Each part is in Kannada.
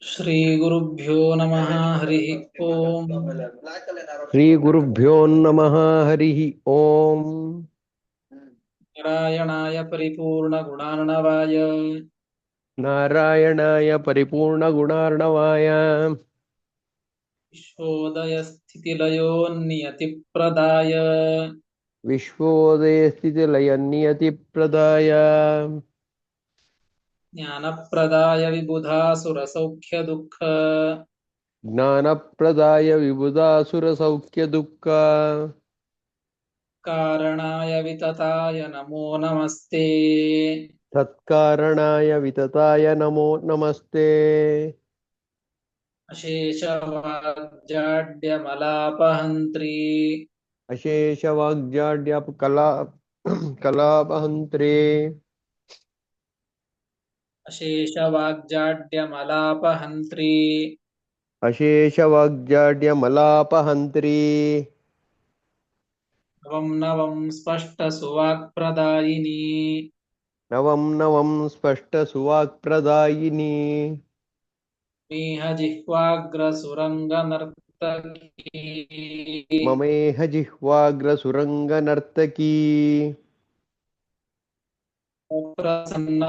ಶ್ರೀ ಗುರುಭ್ಯೋ ನಮಃ ಹರಿ ಓಂ. ಶ್ರೀ ಗುರುಭ್ಯೋ ನಮಃ ಹರಿ ಓಂ. ನಾರಾಯಣಾಯ ಪರಿಪೂರ್ಣ ಗುಣಾರ್ಣವಾಯ ನಾರಾಯಣಾಯ ಪರಿಪೂರ್ಣ ಗುಣಾರ್ಣವಾಯ ವಿಶ್ವೋದಯ ಸ್ಥಿತಿಲಯೋ ನಿಯತಿಪ್ರದಾಯ ವಿಶ್ವೋದಯ ಸ್ಥಿತಿ ಲಯ ನಿಯತಿ ಪ್ರದಾಯ ಜ್ಞಾನಪ್ರದಾಯ ವಿಬುಧಾಸುರ ಸೌಖ್ಯ ದುಃಖ ಜ್ಞಾನಪ್ರದಾಯ ವಿಬುಧಾಸುರ ಸೌಖ್ಯ ದುಃಖ ಕಾರಣಾಯ ವಿತತಾಯ ನಮೋ ನಮಸ್ತೆ. ತತ್ಕಾರಣಾಯ ವಿತತಾಯ ನಮೋ ನಮಸ್ತೆ. ಅಶೇಷವಾಗ್ಜಾಡ್ಯಮಲಾಪಹಂತ್ರಿ ಅಶೇಷವಾಗ್ಜಾಡ್ಯ ಕಲಾಪಹಂತ್ರೇ ಅಶೇಷವಾಗ್ಜಾಡ್ಯಮಲಾಪಹಂತ್ರಿ ಅಶೇಷವಾಗ್ಜಾಡ್ಯ ಮಲಾಪಹಂತ್ರೀ ನವಂ ನವಂ ಸ್ಪಷ್ಟ ಸುವಾಕ್ಪ್ರದಾಯಿನಿ ನವಂ ನವಂ ಸ್ಪಷ್ಟ ಸುವಾಕ್ಪ್ರದಾಯಿನಿ ಮೇಹ ಜಿಹ್ವಾಗ್ರ ಸುರಂಗ ನರ್ತಕಿ ಮಮೇಹ ಜಿಹ್ವಾಗ್ರ ಸುರಂಗ ನರ್ತಕೀ ಪ್ರಸನ್ನ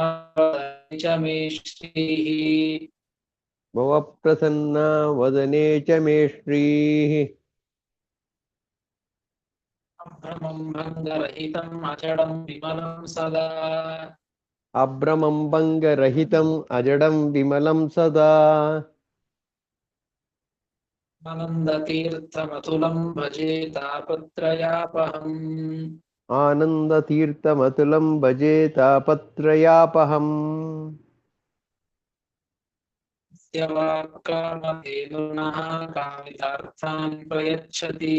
ಚ ಮೇ ಶ್ರೀಃ ಭವ ಪ್ರಸನ್ನ ವದನೆ ಚ ಮೇ ಶ್ರೀಃ ಅಭ್ರಮಂ ಭಂಗರಹಿತಂ ಅಚಡಂ ವಿಮಲಂ ಸದಾ ಅಭ್ರಮಂ ಭಂಗರಹಿತಂ ಅಜಡಂ ವಿಮಲಂ ಸದಾ ಆನಂದತೀರ್ಥಮತುಲಂ ಭಜೆ ತಾಪತ್ರಯಾಪಹಂ ಆನಂದತೀರ್ಥಮತುಲಂ ಭಜೆ ತಾಪತ್ರಯಾಪಹಂ ಯವಾಕ್ಕಾಮಧೇನುರ್ನಃ ಕಾಮಿತಾರ್ಥಾನ್ ಪ್ರಯಚ್ಛತಿ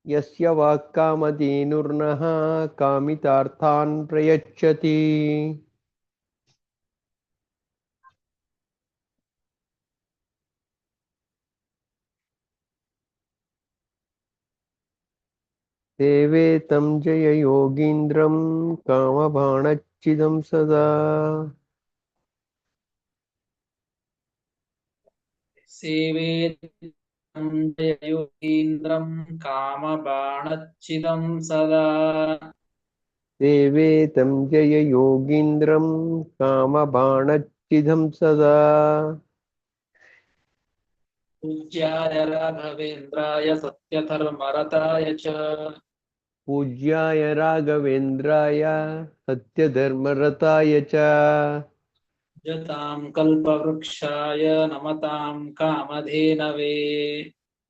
ಯಸ್ಯ ವಾಕ್ಕಾಮಧೇನುರ್ನಃ ಕಾಮಿತಾರ್ಥಾನ್ ಪ್ರಯಚ್ಛತಿ ಸೇವೆ ತಂ ಜಯ ಯೋಗೀಂದ್ರಂ ಕಾಮಬಾಣಚ್ಛಿದಂ ಸದಾ ಸೇವೆ ಯೋಗೀಂದ್ರಂ ಕಾಮಬಾಣಚ್ಛಿದಂ ಸದಾ ಸೇವೆ ತಂ ಜಯ ಯೋಗೀಂದ್ರಂ ಕಾಮಬಾಣಚ್ಛಿದಂ ಸದಾ ಪೂಜ್ಯಾಯ ರಾಘವೇಂದ್ರಾಯ ಸತ್ಯಧರ್ಮರತಾಯ ಚ ಪೂಜ್ಯಾಯ ರಾಘವೇಂದ್ರಾಯ ಸತ್ಯಧರ್ಮರತಾಯ ಚ ಭಜತಾಂ ಕಲ್ಪವೃಕ್ಷಾಯ ನಮತಾಂ ಕಾಮಧೇನವೇ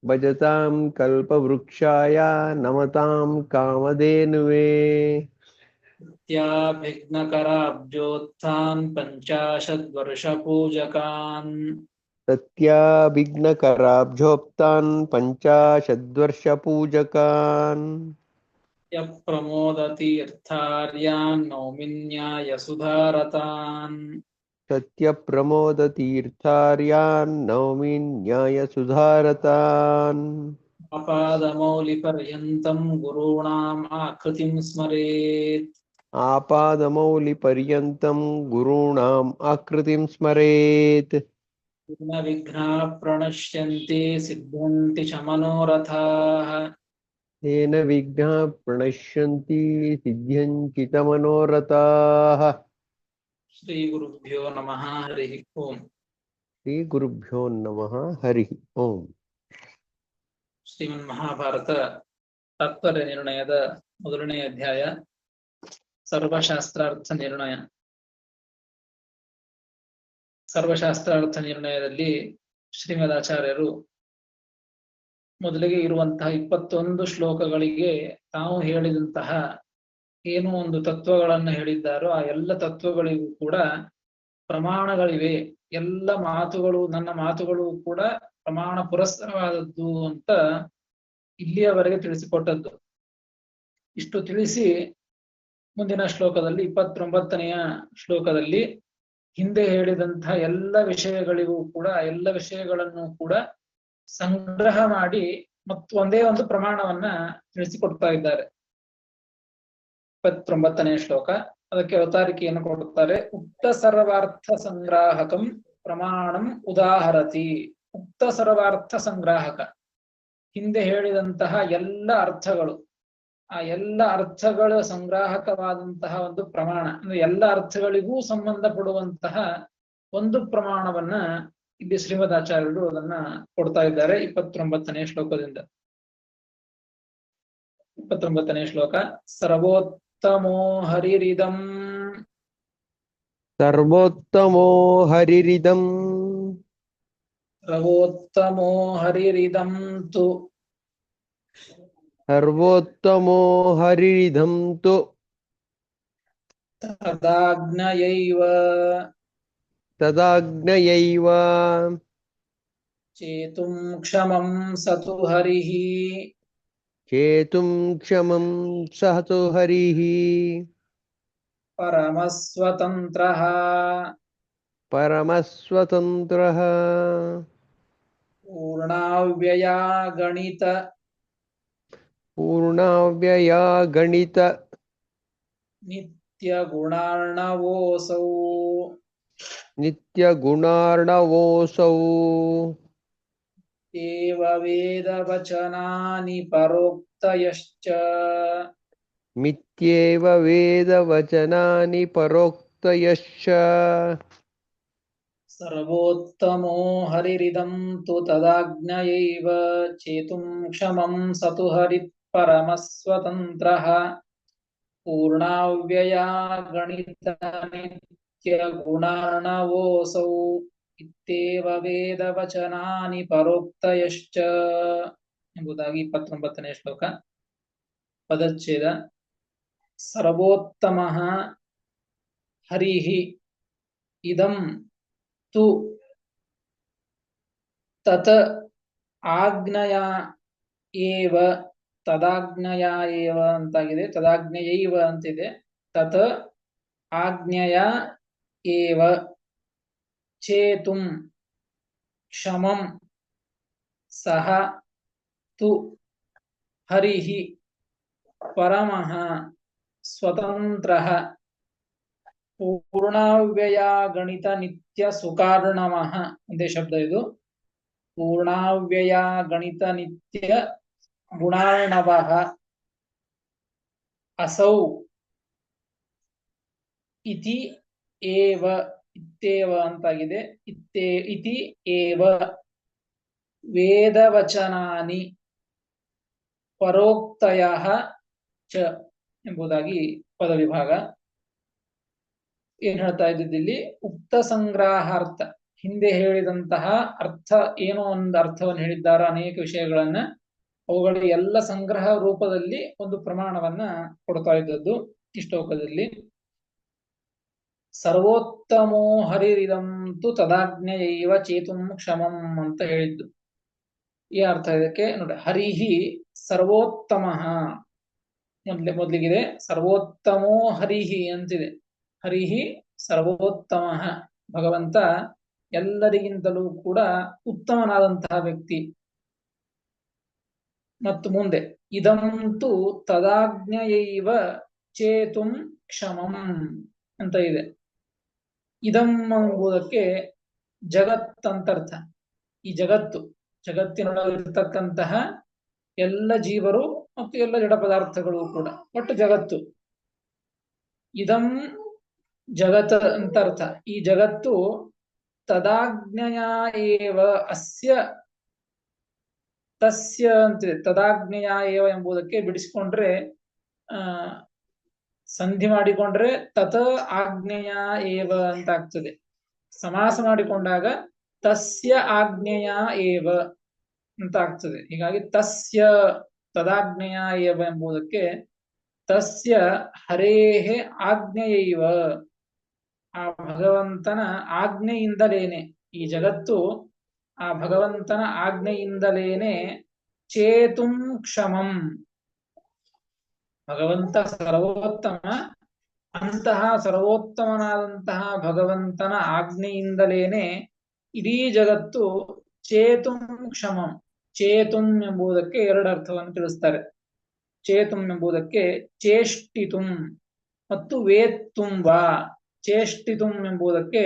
ಭಜತಾಂ ಕಲ್ಪವೃಕ್ಷಾಯ ನಮತಾಂ ಕಾಮಧೇನುವೇ ನಿತ್ಯಾಭಿಘ್ನಕರಾಬ್ಜೋತ್ಥಾನ್ ಪಂಚಾಶದ್ವರ್ಷಪೂಜಕಾನ್ ಸತ್ಯಾಭಿಘ್ನಕರಾಬ್ಜೋಪ್ತಾನ್ ಪಂಚಾಶದ್ವರ್ಷಪೂಜಕಾನ್ ಯಃ ಪ್ರಮೋದತೀರ್ಥಾರ್ಯಾನ್ ನೌಮಿನ್ಯಾಯ ಸುಧಾರತಾನ್ ಸತ್ಯಪ್ರಮೋದತೀರ್ಥಾರ್ಯಾನ್ ನೌಮಿ ನ್ಯಾಯ ಸುಧಾರತಾನ್ ಅಪಾದಮೌಲಿಪರ್ಯಂತಂ ಗುರುಣಾಂ ಆಕೃತಿಂ ಸ್ಮರೇತ್ ಆಪಾದಮೌಲಿಪರ್ಯಂತಂ ಗುರುಣಾಂ ಆಕೃತಿಂ ಸ್ಮರೇತ್ ವಿಘ್ನ ವಿಘ್ನಾಃ ಪ್ರಣಶ್ಯಂತಿ ಸಿದ್ಧ್ಯಂತಿ ಚ ಮನೋರಥಾಃ ತೇನ ವಿಘ್ನಃ ಪ್ರಣಶ್ಯಂತಿ ಸಿದ್ಧ್ಯಂತಿ ಚ ಮನೋರಥಾಃ. ಶ್ರೀ ಗುರುಭ್ಯೋ ನಮಃ ಹರಿ ಓಂ. ಶ್ರೀ ಗುರುಭ್ಯೋ ನಮಃ ಹರಿ ಓಂ. ಶ್ರೀಮನ್ ಮಹಾಭಾರತ ತಾತ್ಪರ್ಯ ನಿರ್ಣಯದ ಮೊದಲನೇ ಅಧ್ಯಾಯ ಸರ್ವಶಾಸ್ತ್ರಾರ್ಥ ನಿರ್ಣಯ. ಸರ್ವಶಾಸ್ತ್ರಾರ್ಥ ನಿರ್ಣಯದಲ್ಲಿ ಶ್ರೀಮದಾಚಾರ್ಯರು ಮೊದಲಿಗೆ ಇರುವಂತಹ 21 ಶ್ಲೋಕಗಳಿಗೆ ತಾವು ಹೇಳಿದಂತಹ ಏನು ಒಂದು ತತ್ವಗಳನ್ನು ಹೇಳಿದ್ದಾರೋ ಆ ಎಲ್ಲ ತತ್ವಗಳಿಗೂ ಕೂಡ ಪ್ರಮಾಣಗಳಿವೆ. ಎಲ್ಲ ಮಾತುಗಳು, ನನ್ನ ಮಾತುಗಳು ಕೂಡ ಪ್ರಮಾಣ ಪುರಸ್ಸರವಾದದ್ದು ಅಂತ ಇಲ್ಲಿಯವರೆಗೆ ತಿಳಿಸಿಕೊಟ್ಟದ್ದು. ಇಷ್ಟು ತಿಳಿಸಿ ಮುಂದಿನ ಶ್ಲೋಕದಲ್ಲಿ 29ನೆಯ ಶ್ಲೋಕದಲ್ಲಿ ಹಿಂದೆ ಹೇಳಿದಂತಹ ಎಲ್ಲ ವಿಷಯಗಳಿಗೂ ಕೂಡ ಎಲ್ಲ ವಿಷಯಗಳನ್ನು ಕೂಡ ಸಂಗ್ರಹ ಮಾಡಿ ಮತ್ತು ಒಂದೇ ಒಂದು ಪ್ರಮಾಣವನ್ನ ತಿಳಿಸಿಕೊಡ್ತಾ ಇದ್ದಾರೆ. 29ನೇ ಶ್ಲೋಕ. ಅದಕ್ಕೆ ಅವತಾರಿಕೆಯನ್ನು ಕೊಡುತ್ತಾರೆ. ಉಕ್ತ ಸರ್ವಾರ್ಥ ಸಂಗ್ರಾಹಕಂ ಪ್ರಮಾಣಂ ಉದಾಹರತಿ. ಉಕ್ತ ಸರ್ವಾರ್ಥ ಸಂಗ್ರಾಹಕ, ಹಿಂದೆ ಹೇಳಿದಂತಹ ಎಲ್ಲ ಅರ್ಥಗಳು, ಆ ಎಲ್ಲ ಅರ್ಥಗಳ ಸಂಗ್ರಾಹಕವಾದಂತಹ ಒಂದು ಪ್ರಮಾಣ, ಅಂದ್ರೆ ಎಲ್ಲ ಅರ್ಥಗಳಿಗೂ ಸಂಬಂಧಪಡುವಂತಹ ಒಂದು ಪ್ರಮಾಣವನ್ನ ಇಲ್ಲಿ ಶ್ರೀಮದಾಚಾರ್ಯರು ಅದನ್ನ ಕೊಡ್ತಾ ಇದ್ದಾರೆ 29ನೇ ಶ್ಲೋಕದಿಂದ. 29ನೇ ಶ್ಲೋಕ. ಸರ್ವೋತ್ತಮೋ ಹರಿರಿದಂ ಸರ್ವೋತ್ತಮೋ ಹರಿರಿದಂ ಸರ್ವೋತ್ತಮೋ ಹರಿರಿದಂ ತು ಸರ್ವೋತ್ತಮೋ ಹರಿರಿದಂ ತು ತದಾಜ್ಞಯೈವ ತದಾಜ್ಞಯೈವ ಚೇತುಂ ಕ್ಷಮಂ ಸತು ಹರಿಃ ಚೇತುಂ ಕ್ಷಮಂ ಸಹತು ಹರಿಃ ಪರಮಸ್ವತಂತ್ರಃ ಪರಮಸ್ವತಂತ್ರಃ ಪೂರ್ಣಾವ್ಯಯ ಗಣಿತ ಪೂರ್ಣಾವ್ಯಯ ಗಣಿತ ನಿತ್ಯ ಗುಣಾರ್ಣವೋऽಸೌ ನಿತ್ಯ ಗುಣಾರ್ಣವೋऽಸೌ ಏವ ವೇದವಚನಾನಿ ಪರೋಕ್ತಯಶ್ಚ ಮಿಥ್ಯೇವ ವೇದವಚನಾನಿ ಪರೋಕ್ತಯಶ್ಚ ಸರ್ವೋತ್ತಮೋ ಹರಿರಿದಂ ತು ತದಾಜ್ಞಯೈವ ಚೇತುಂ ಕ್ಷಮಂ ಸತು ಹರಿತ್ ಪರಮಸ್ವತಂತ್ರಃ ಪೂರ್ಣಾವ್ಯಯ ಗಣಿತ ನಿತ್ಯ ಗುಣಾರ್ಣವೋऽಸೌ ಇತ್ಯೇವ ವೇದವಚನಾನಿ ಪರೋಕ್ತಯಶ್ಚ ಎಂಬುದಾಗಿ 29ನೇ ಶ್ಲೋಕ. ಪದಚ್ಛೇದ. ಸರ್ವೋತ್ತಮಃ ಹರಿಃ ಇದಂ ತು ತತ್ ಆಜ್ಞಯಾ ಏವ ತದಾಜ್ಞಯಾ ಏವ ಅಂತಾಗಿದೆ, ತದಾಜ್ಞಯೈವ ಅಂತಿದೆ. ತತ್ ಆಜ್ಞೆಯ ಏವ ಚೇತುಂ ಕ್ಷಮಂ ಸಹ ತು ಹರಿಃ ಪರಮಃ ಸ್ವತಂತ್ರಃ ಪೂರ್ಣಾವ್ಯಯ ಗಣಿತ ನಿತ್ಯ ಸುಕಾರ್ಣಮಃ. ಒಂದೇ ಶಬ್ದ ಇದು. ಪೂರ್ಣಾವ್ಯಯ ಗಣಿತ ನಿತ್ಯ ಗುಣಾರ್ಣವಃ ಅಸೌ ಇತಿ ಏವ ಇತ್ತೇವ ಅಂತಾಗಿದೆ. ಇತಿ ಏವ ವೇದವಚನಾನಿ ಪರೋಕ್ತಯಃ ಚ ಎಂಬುದಾಗಿ ಪದವಿಭಾಗ. ಏನ್ ಹೇಳ್ತಾ ಇದ್ದಿದ್ದಿಲ್ಲಿ? ಉಕ್ತ ಸಂಗ್ರಹಾರ್ಥ, ಹಿಂದೆ ಹೇಳಿದಂತಹ ಅರ್ಥ ಏನೋ ಒಂದು ಅರ್ಥವನ್ನು ಹೇಳಿದ್ದಾರೆ, ಅನೇಕ ವಿಷಯಗಳನ್ನ, ಅವುಗಳ ಎಲ್ಲ ಸಂಗ್ರಹ ರೂಪದಲ್ಲಿ ಒಂದು ಪ್ರಮಾಣವನ್ನ ಕೊಡ್ತಾ ಇದ್ದದ್ದು ಈ ಶ್ಲೋಕದಲ್ಲಿ. ಸರ್ವೋತ್ತಮೋ ಹರಿರಿದಂ ತು ತದಾಜ್ಞಯೈವ ಚೇತುಂ ಕ್ಷಮಂ ಅಂತ ಹೇಳಿದ್ದು. ಈ ಅರ್ಥ ಇದಕ್ಕೆ ನೋಡಿ. ಹರಿಹಿ ಸರ್ವೋತ್ತಮ, ಮೊದಲಿಗಿದೆ ಸರ್ವೋತ್ತಮೋ ಹರಿಹಿ ಅಂತಿದೆ. ಹರಿಹಿ ಸರ್ವೋತ್ತಮ, ಭಗವಂತ ಎಲ್ಲರಿಗಿಂತಲೂ ಕೂಡ ಉತ್ತಮನಾದಂತಹ ವ್ಯಕ್ತಿ. ಮತ್ತು ಮುಂದೆ ಇದಂತೂ ತದಾಜ್ಞಯೈವ ಚೇತುಂ ಕ್ಷಮಂ ಅಂತ ಇದೆ. ಇದಂ ಎಂಬುದಕ್ಕೆ ಜಗತ್ ಅಂತರ್ಥ. ಈ ಜಗತ್ತಿನೊಳಗಿರ್ತಕ್ಕಂತಹ ಎಲ್ಲ ಜೀವರು ಮತ್ತು ಎಲ್ಲ ಜಡ ಪದಾರ್ಥಗಳು ಕೂಡ ಒಟ್ಟು ಜಗತ್ತು. ಇದಂ ಜಗತ್ ಅಂತರ್ಥ. ಈ ಜಗತ್ತು ತದಾಜ್ಞೆಯ ಏವ ಅಸ್ಯ ತಸ್ಯ ಅಂತಿದೆ. ತದಾಜ್ಞೆಯ ಏವ ಎಂಬುದಕ್ಕೆ ಬಿಡಿಸಿಕೊಂಡ್ರೆ, ಸಂಧಿ ಮಾಡಿಕೊಂಡ್ರೆ ತತ ಆಜ್ಞೆಯ ಏವ ಅಂತ ಆಗ್ತದೆ. ಸಮಾಸ ಮಾಡಿಕೊಂಡಾಗ ತಸ್ಯ ಆಜ್ಞೆಯ ಏವ ಅಂತ ಆಗ್ತದೆ. ಹೀಗಾಗಿ ತಸ್ಯ ತದಾಜ್ಞೆಯ ಏವ ಎಂಬುದಕ್ಕೆ ತಸ್ಯ ಹರೇಹ ಆಜ್ಞೆಯೈವ, ಆ ಭಗವಂತನ ಆಜ್ಞೆಯಿಂದಲೇನೆ ಈ ಜಗತ್ತು ಆ ಭಗವಂತನ ಆಜ್ಞೆಯಿಂದಲೇನೆ ಚೇತುಂ ಕ್ಷಮಂ, ಭಗವಂತ ಸರ್ವೋತ್ತಮ, ಅಂತಹ ಸರ್ವೋತ್ತಮನಾದಂತಹ ಭಗವಂತನ ಆಜ್ಞೆಯಿಂದಲೇನೆ ಇಡೀ ಜಗತ್ತು ಚೇತುಂ ಕ್ಷಮಂ. ಚೇತುಂ ಎಂಬುದಕ್ಕೆ ಎರಡು ಅರ್ಥವನ್ನು ತಿಳಿಸ್ತಾರೆ. ಚೇತುಂ ಎಂಬುದಕ್ಕೆ ಚೇಷ್ಟಿತುಂ, ಮತ್ತು ವೇತ್ತುಂಬ ಚೇಷ್ಟಿತುಂ ಎಂಬುದಕ್ಕೆ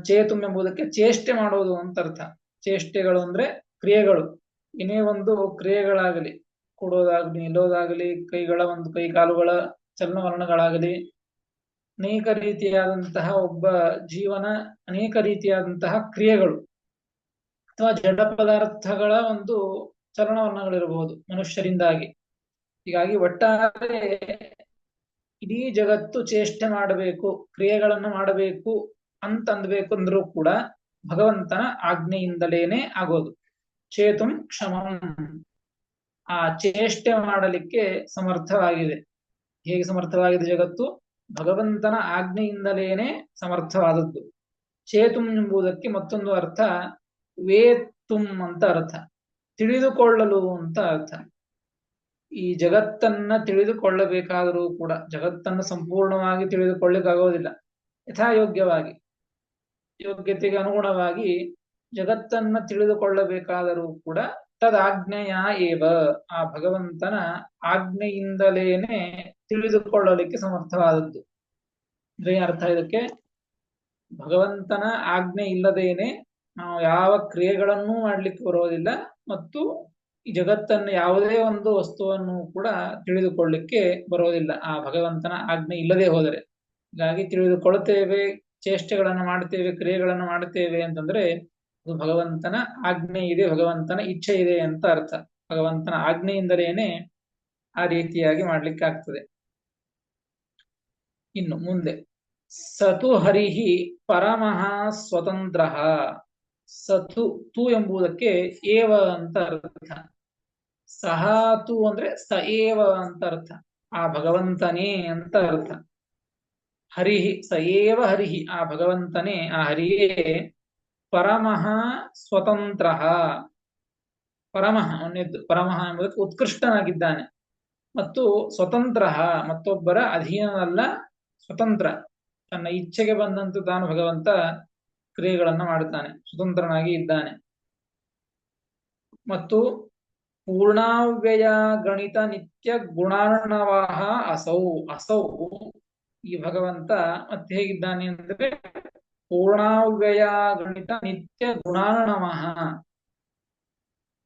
ಚೇತುಂ ಎಂಬುದಕ್ಕೆ ಚೇಷ್ಟೆ ಮಾಡೋದು ಅಂತ ಅರ್ಥ. ಚೇಷ್ಟೆಗಳು ಅಂದ್ರೆ ಕ್ರಿಯೆಗಳು, ಏನೇ ಒಂದು ಕ್ರಿಯೆಗಳಾಗಲಿ, ಕೊಡೋದಾಗ್ಲಿ, ನಿಲ್ಲೋದಾಗಲಿ, ಕೈ ಕಾಲುಗಳ ಚಲನವಲನಗಳಾಗಲಿ, ಅನೇಕ ರೀತಿಯಾದಂತಹ ಒಬ್ಬ ಜೀವನ ಅನೇಕ ರೀತಿಯಾದಂತಹ ಕ್ರಿಯೆಗಳು ಅಥವಾ ಜಡ ಪದಾರ್ಥಗಳ ಒಂದು ಚಲನವಲನಗಳಿರಬಹುದು ಮನುಷ್ಯರಿಂದಾಗಿ. ಹೀಗಾಗಿ ಒಟ್ಟಾರೆ ಇಡೀ ಜಗತ್ತು ಚೇಷ್ಟೆ ಮಾಡಬೇಕು, ಕ್ರಿಯೆಗಳನ್ನು ಮಾಡಬೇಕು ಅಂತಂದ್ಬೇಕು ಅಂದ್ರೂ ಕೂಡ ಭಗವಂತನ ಆಜ್ಞೆಯಿಂದಲೇನೆ ಆಗೋದು. ಚೇತುಂ ಕ್ಷಮಂ, ಆ ಚೇಷ್ಟೆ ಮಾಡಲಿಕ್ಕೆ ಸಮರ್ಥವಾಗಿದೆ. ಹೇಗೆ ಸಮರ್ಥವಾಗಿದೆ ಜಗತ್ತು? ಭಗವಂತನ ಆಜ್ಞೆಯಿಂದಲೇನೆ ಸಮರ್ಥವಾದದ್ದು. ಚೇತುಂ ಎಂಬುದಕ್ಕೆ ಮತ್ತೊಂದು ಅರ್ಥ ವೇತ್ತುಂ ಅಂತ ಅರ್ಥ, ತಿಳಿದುಕೊಳ್ಳಲು ಅಂತ ಅರ್ಥ. ಈ ಜಗತ್ತನ್ನ ತಿಳಿದುಕೊಳ್ಳಬೇಕಾದರೂ ಕೂಡ ಜಗತ್ತನ್ನು ಸಂಪೂರ್ಣವಾಗಿ ತಿಳಿದುಕೊಳ್ಳಿಕ್ಕಾಗೋದಿಲ್ಲ. ಯಥಾಯೋಗ್ಯವಾಗಿ, ಯೋಗ್ಯತೆಗೆ ಅನುಗುಣವಾಗಿ ಜಗತ್ತನ್ನ ತಿಳಿದುಕೊಳ್ಳಬೇಕಾದರೂ ಕೂಡ ತದಾಜ್ಞೆಯ ಏವ, ಆ ಭಗವಂತನ ಆಜ್ಞೆಯಿಂದಲೇನೆ ತಿಳಿದುಕೊಳ್ಳಲಿಕ್ಕೆ ಸಮರ್ಥವಾದದ್ದು. ಅಂದ್ರೆ ಅರ್ಥ ಇದಕ್ಕೆ, ಭಗವಂತನ ಆಜ್ಞೆ ಇಲ್ಲದೇನೆ ನಾವು ಯಾವ ಕ್ರಿಯೆಗಳನ್ನೂ ಮಾಡ್ಲಿಕ್ಕೆ ಬರೋದಿಲ್ಲ, ಮತ್ತು ಈ ಜಗತ್ತನ್ನು ಯಾವುದೇ ಒಂದು ವಸ್ತುವನ್ನು ಕೂಡ ತಿಳಿದುಕೊಳ್ಳಿಕ್ಕೆ ಬರೋದಿಲ್ಲ ಆ ಭಗವಂತನ ಆಜ್ಞೆ ಇಲ್ಲದೆ ಹೋದರೆ. ಹೀಗಾಗಿ ತಿಳಿದುಕೊಳ್ಳುತ್ತೇವೆ, ಚೇಷ್ಟೆಗಳನ್ನು ಮಾಡುತ್ತೇವೆ, ಕ್ರಿಯೆಗಳನ್ನು ಮಾಡುತ್ತೇವೆ ಅಂತಂದ್ರೆ ಅದು ಭಗವಂತನ ಆಜ್ಞೆ ಇದೆ, ಭಗವಂತನ ಇಚ್ಛೆ ಇದೆ ಅಂತ ಅರ್ಥ. ಭಗವಂತನ ಆಜ್ಞೆಯಿಂದಲೇನೆ ಆ ರೀತಿಯಾಗಿ ಮಾಡ್ಲಿಕ್ಕೆ ಆಗ್ತದೆ. ಇನ್ನು ಮುಂದೆ ಸತು ಹರಿಹಿ ಪರಮಃ ಸ್ವತಂತ್ರ. ಸತು ತು ಎಂಬುದಕ್ಕೆ ಏವ ಅಂತ ಅರ್ಥ. ಸಹ ತು ಅಂದ್ರೆ ಸ ಏವ ಅಂತ ಅರ್ಥ, ಆ ಭಗವಂತನೇ ಅಂತ ಅರ್ಥ. ಹರಿಹಿ ಸ ಏವ ಹರಿಹಿ, ಆ ಭಗವಂತನೇ, ಆ ಹರಿಯೇ ಪರಮಃ ಸ್ವತಂತ್ರ. ಪರಮಃ ಅನ್ನೆದ್ದು, ಪರಮಃ ಎಂಬುದಕ್ಕೆ ಉತ್ಕೃಷ್ಟನಾಗಿದ್ದಾನೆ, ಮತ್ತು ಸ್ವತಂತ್ರ ಮತ್ತೊಬ್ಬರ ಅಧೀನವಲ್ಲ, ಸ್ವತಂತ್ರ, ತನ್ನ ಇಚ್ಛೆಗೆ ಬಂದಂತೆ ತಾನು ಭಗವಂತ ಕ್ರಿಯೆಗಳನ್ನ ಮಾಡುತ್ತಾನೆ, ಸ್ವತಂತ್ರನಾಗಿ ಇದ್ದಾನೆ. ಮತ್ತು ಪೂರ್ಣಾವ್ಯಯ ಗಣಿತ ನಿತ್ಯ ಗುಣಾರ್ಣವಾಹ ಅಸೌ. ಅಸೌ ಈ ಭಗವಂತ ಮತ್ತೆ ಹೇಗಿದ್ದಾನೆ ಅಂದ್ರೆ ಪೂರ್ಣಾವ್ಯಯ ಗಣಿತ ನಿತ್ಯ ಗುಣಾರ್ಣವಃ.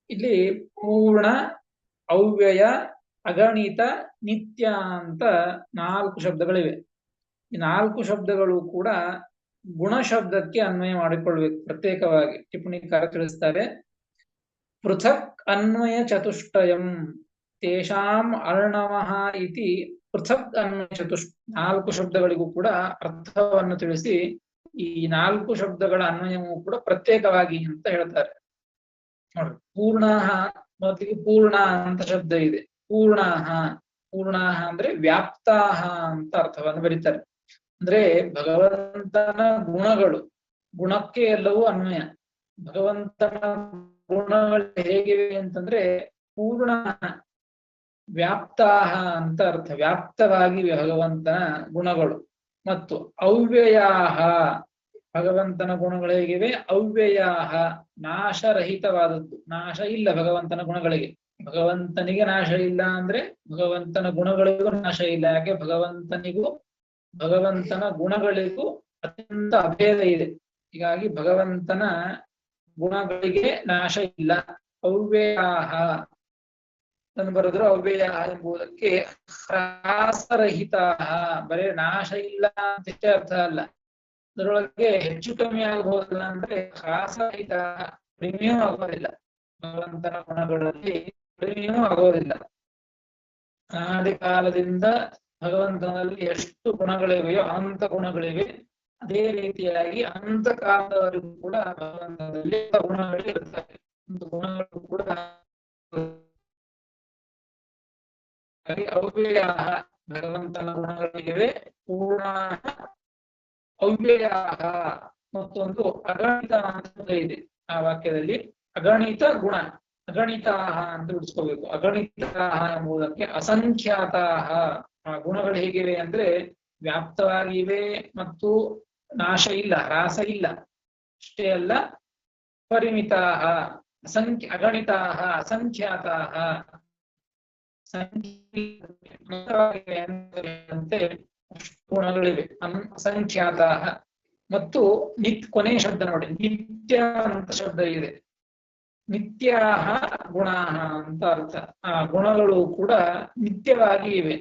ಇಲ್ಲಿ ಪೂರ್ಣ, ಅವ್ಯಯ, ಅಗಣಿತ, ನಿತ್ಯ ಅಂತ 4 ಶಬ್ದಗಳಿವೆ. ಈ 4 ಶಬ್ದಗಳು ಕೂಡ ಗುಣ ಶಬ್ದಕ್ಕೆ ಅನ್ವಯ ಮಾಡಿಕೊಳ್ಬೇಕು ಪ್ರತ್ಯೇಕವಾಗಿ. ಟಿಪ್ಪಣಿಕಾರ ತಿಳಿಸ್ತಾರೆ, ಪೃಥಕ್ ಅನ್ವಯ ಚತುಷ್ಟಯಂ ತೇಷಾಂ ಅರ್ಣವಃ ಇತಿ ಪೃಥಕ್ ಅನ್ವಯ 4 ಶಬ್ದಗಳಿಗೂ ಕೂಡ ಅರ್ಥವನ್ನು ತಿಳಿಸಿ ಈ 4 ಶಬ್ದಗಳ ಅನ್ವಯವೂ ಕೂಡ ಪ್ರತ್ಯೇಕವಾಗಿ ಅಂತ ಹೇಳ್ತಾರೆ. ನೋಡ್ರಿ, ಪೂರ್ಣಃ ಮೊದಲಿಗೆ ಪೂರ್ಣ ಅಂತ ಶಬ್ದ ಇದೆ. ಪೂರ್ಣಃ, ಪೂರ್ಣಃ ಅಂದ್ರೆ ವ್ಯಾಪ್ತಾಹ ಅಂತ ಅರ್ಥವನ್ನು ಬರೀತಾರೆ. ಅಂದ್ರೆ ಭಗವಂತನ ಗುಣಗಳು, ಗುಣಕ್ಕೆ ಎಲ್ಲವೂ ಅನ್ವಯ. ಭಗವಂತನ ಗುಣಗಳು ಹೇಗಿವೆ ಅಂತಂದ್ರೆ ಪೂರ್ಣ ವ್ಯಾಪ್ತಾಹ ಅಂತ ಅರ್ಥ, ವ್ಯಾಪ್ತವಾಗಿವೆ ಭಗವಂತನ ಗುಣಗಳು. ಮತ್ತು ಅವ್ಯಯಾಹ, ಭಗವಂತನ ಗುಣಗಳು ಹೇಗಿವೆ? ಅವ್ಯಯಾಹ, ನಾಶರಹಿತವಾದದ್ದು, ನಾಶ ಇಲ್ಲ ಭಗವಂತನ ಗುಣಗಳಿಗೆ. ಭಗವಂತನಿಗೆ ನಾಶ ಇಲ್ಲ ಅಂದ್ರೆ ಭಗವಂತನ ಗುಣಗಳಿಗೂ ನಾಶ ಇಲ್ಲ. ಯಾಕೆ? ಭಗವಂತನಿಗೂ ಭಗವಂತನ ಗುಣಗಳಿಗೂ ಅತ್ಯಂತ ಅಭೇದ ಇದೆ. ಹೀಗಾಗಿ ಭಗವಂತನ ಗುಣಗಳಿಗೆ ನಾಶ ಇಲ್ಲ. ಅವ್ಯಯಾಹ ಬರೆದ್ರು, ಅವ್ಯಯ ಎಂಬುದಕ್ಕೆ ಹ್ರಾಸರಹಿತ, ಬರೇ ನಾಶ ಇಲ್ಲ ಅಂತ ಅರ್ಥ ಅಲ್ಲ, ಅದರೊಳಗೆ ಹೆಚ್ಚು ಕಮ್ಮಿ ಆಗಬಹುದಿಲ್ಲ ಅಂದ್ರೆ ಹ್ರಾಸರಹಿತ, ಕಡಿಮೆಯೂ ಆಗೋದಿಲ್ಲ. ಭಗವಂತನ ಗುಣಗಳಲ್ಲಿ ಕಡಿಮೆಯೂ ಆಗೋದಿಲ್ಲ. ಅನಾದಿ ಕಾಲದಿಂದ ಭಗವಂತನಲ್ಲಿ ಎಷ್ಟು ಗುಣಗಳಿವೆಯೋ ಅನಂತ ಗುಣಗಳಿವೆ. ಅದೇ ರೀತಿಯಾಗಿ ಅನಂತ ಕಾಲದವರೆಗೂ ಕೂಡ ಭಗವಂತನಲ್ಲಿ ಗುಣಗಳಿರುತ್ತವೆ. ಗುಣಗಳು ಕೂಡ ಅವ್ಯಯ, ಭಗವಂತನ ಗುಣಗಳಿವೆ. ಪೂರ್ಣ ಅವ್ಯಯ. ಮತ್ತೊಂದು ಅಗಣಿತ ಅಂತ ಇದೆ ಆ ವಾಕ್ಯದಲ್ಲಿ. ಅಗಣಿತ ಗುಣ, ಅಗಣಿತ ಅಂತ ಬಿಡಿಸ್ಕೋಬೇಕು. ಅಗಣಿತ ಎಂಬುದಕ್ಕೆ ಅಸಂಖ್ಯಾತ. ಆ ಗುಣಗಳು ಹೇಗಿವೆ ಅಂದ್ರೆ ವ್ಯಾಪ್ತವಾಗಿವೆ ಮತ್ತು ನಾಶ ಇಲ್ಲ, ಹ್ರಾಸ ಇಲ್ಲ. ಅಷ್ಟೇ ಅಲ್ಲ, ಪರಿಮಿತ, ಅಗಣಿತ, ಅಸಂಖ್ಯಾತ, ಅಂತೆ ಗುಣಗಳಿವೆ ಅಸಂಖ್ಯಾತ. ಮತ್ತು ಕೊನೆ ಶಬ್ದ ನೋಡಿ, ನಿತ್ಯ ಅಂತ ಶಬ್ದ ಇದೆ. ನಿತ್ಯ ಗುಣ ಅಂತ ಅರ್ಥ. ಆ ಗುಣಗಳು ಕೂಡ ನಿತ್ಯವಾಗಿ ಇವೆ,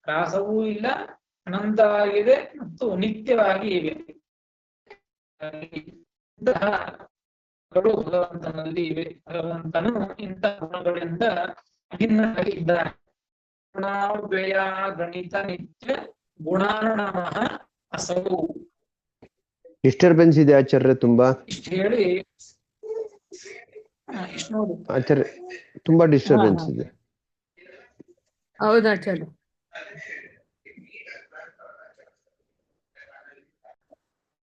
ರಾಸವೂ ಇಲ್ಲ, ಅನಂತವಾಗಿದೆ ಮತ್ತು ನಿತ್ಯವಾಗಿ ಇವೆ. ಭಗವಂತನಲ್ಲಿ ಇವೆ. ಭಗವಂತನು ಇಂತಹ ಗುಣಗಳಿಂದ ಅಭಿನ್ನನಾಗಿದ್ದಾನೆ. ಗುಣಾವ್ಯಯ ಗಣಿತ ನಿತ್ಯ ಗುಣಾರ್ಣವಃ ಅಸೌ. ಡಿಸ್ಟರ್ಬೆನ್ಸ್ ಇದೆ ಆಚಾರ್ಯ, ತುಂಬಾ. ಇಷ್ಟು ಹೇಳಿ ಇಷ್ಟು ನೋಡಿ ಆಚಾರ್ಯ, ತುಂಬಾ ಡಿಸ್ಟರ್ಬೆನ್ಸ್ ಇದೆ. ಹೌದಾ ಆಚಾರ್ಯ?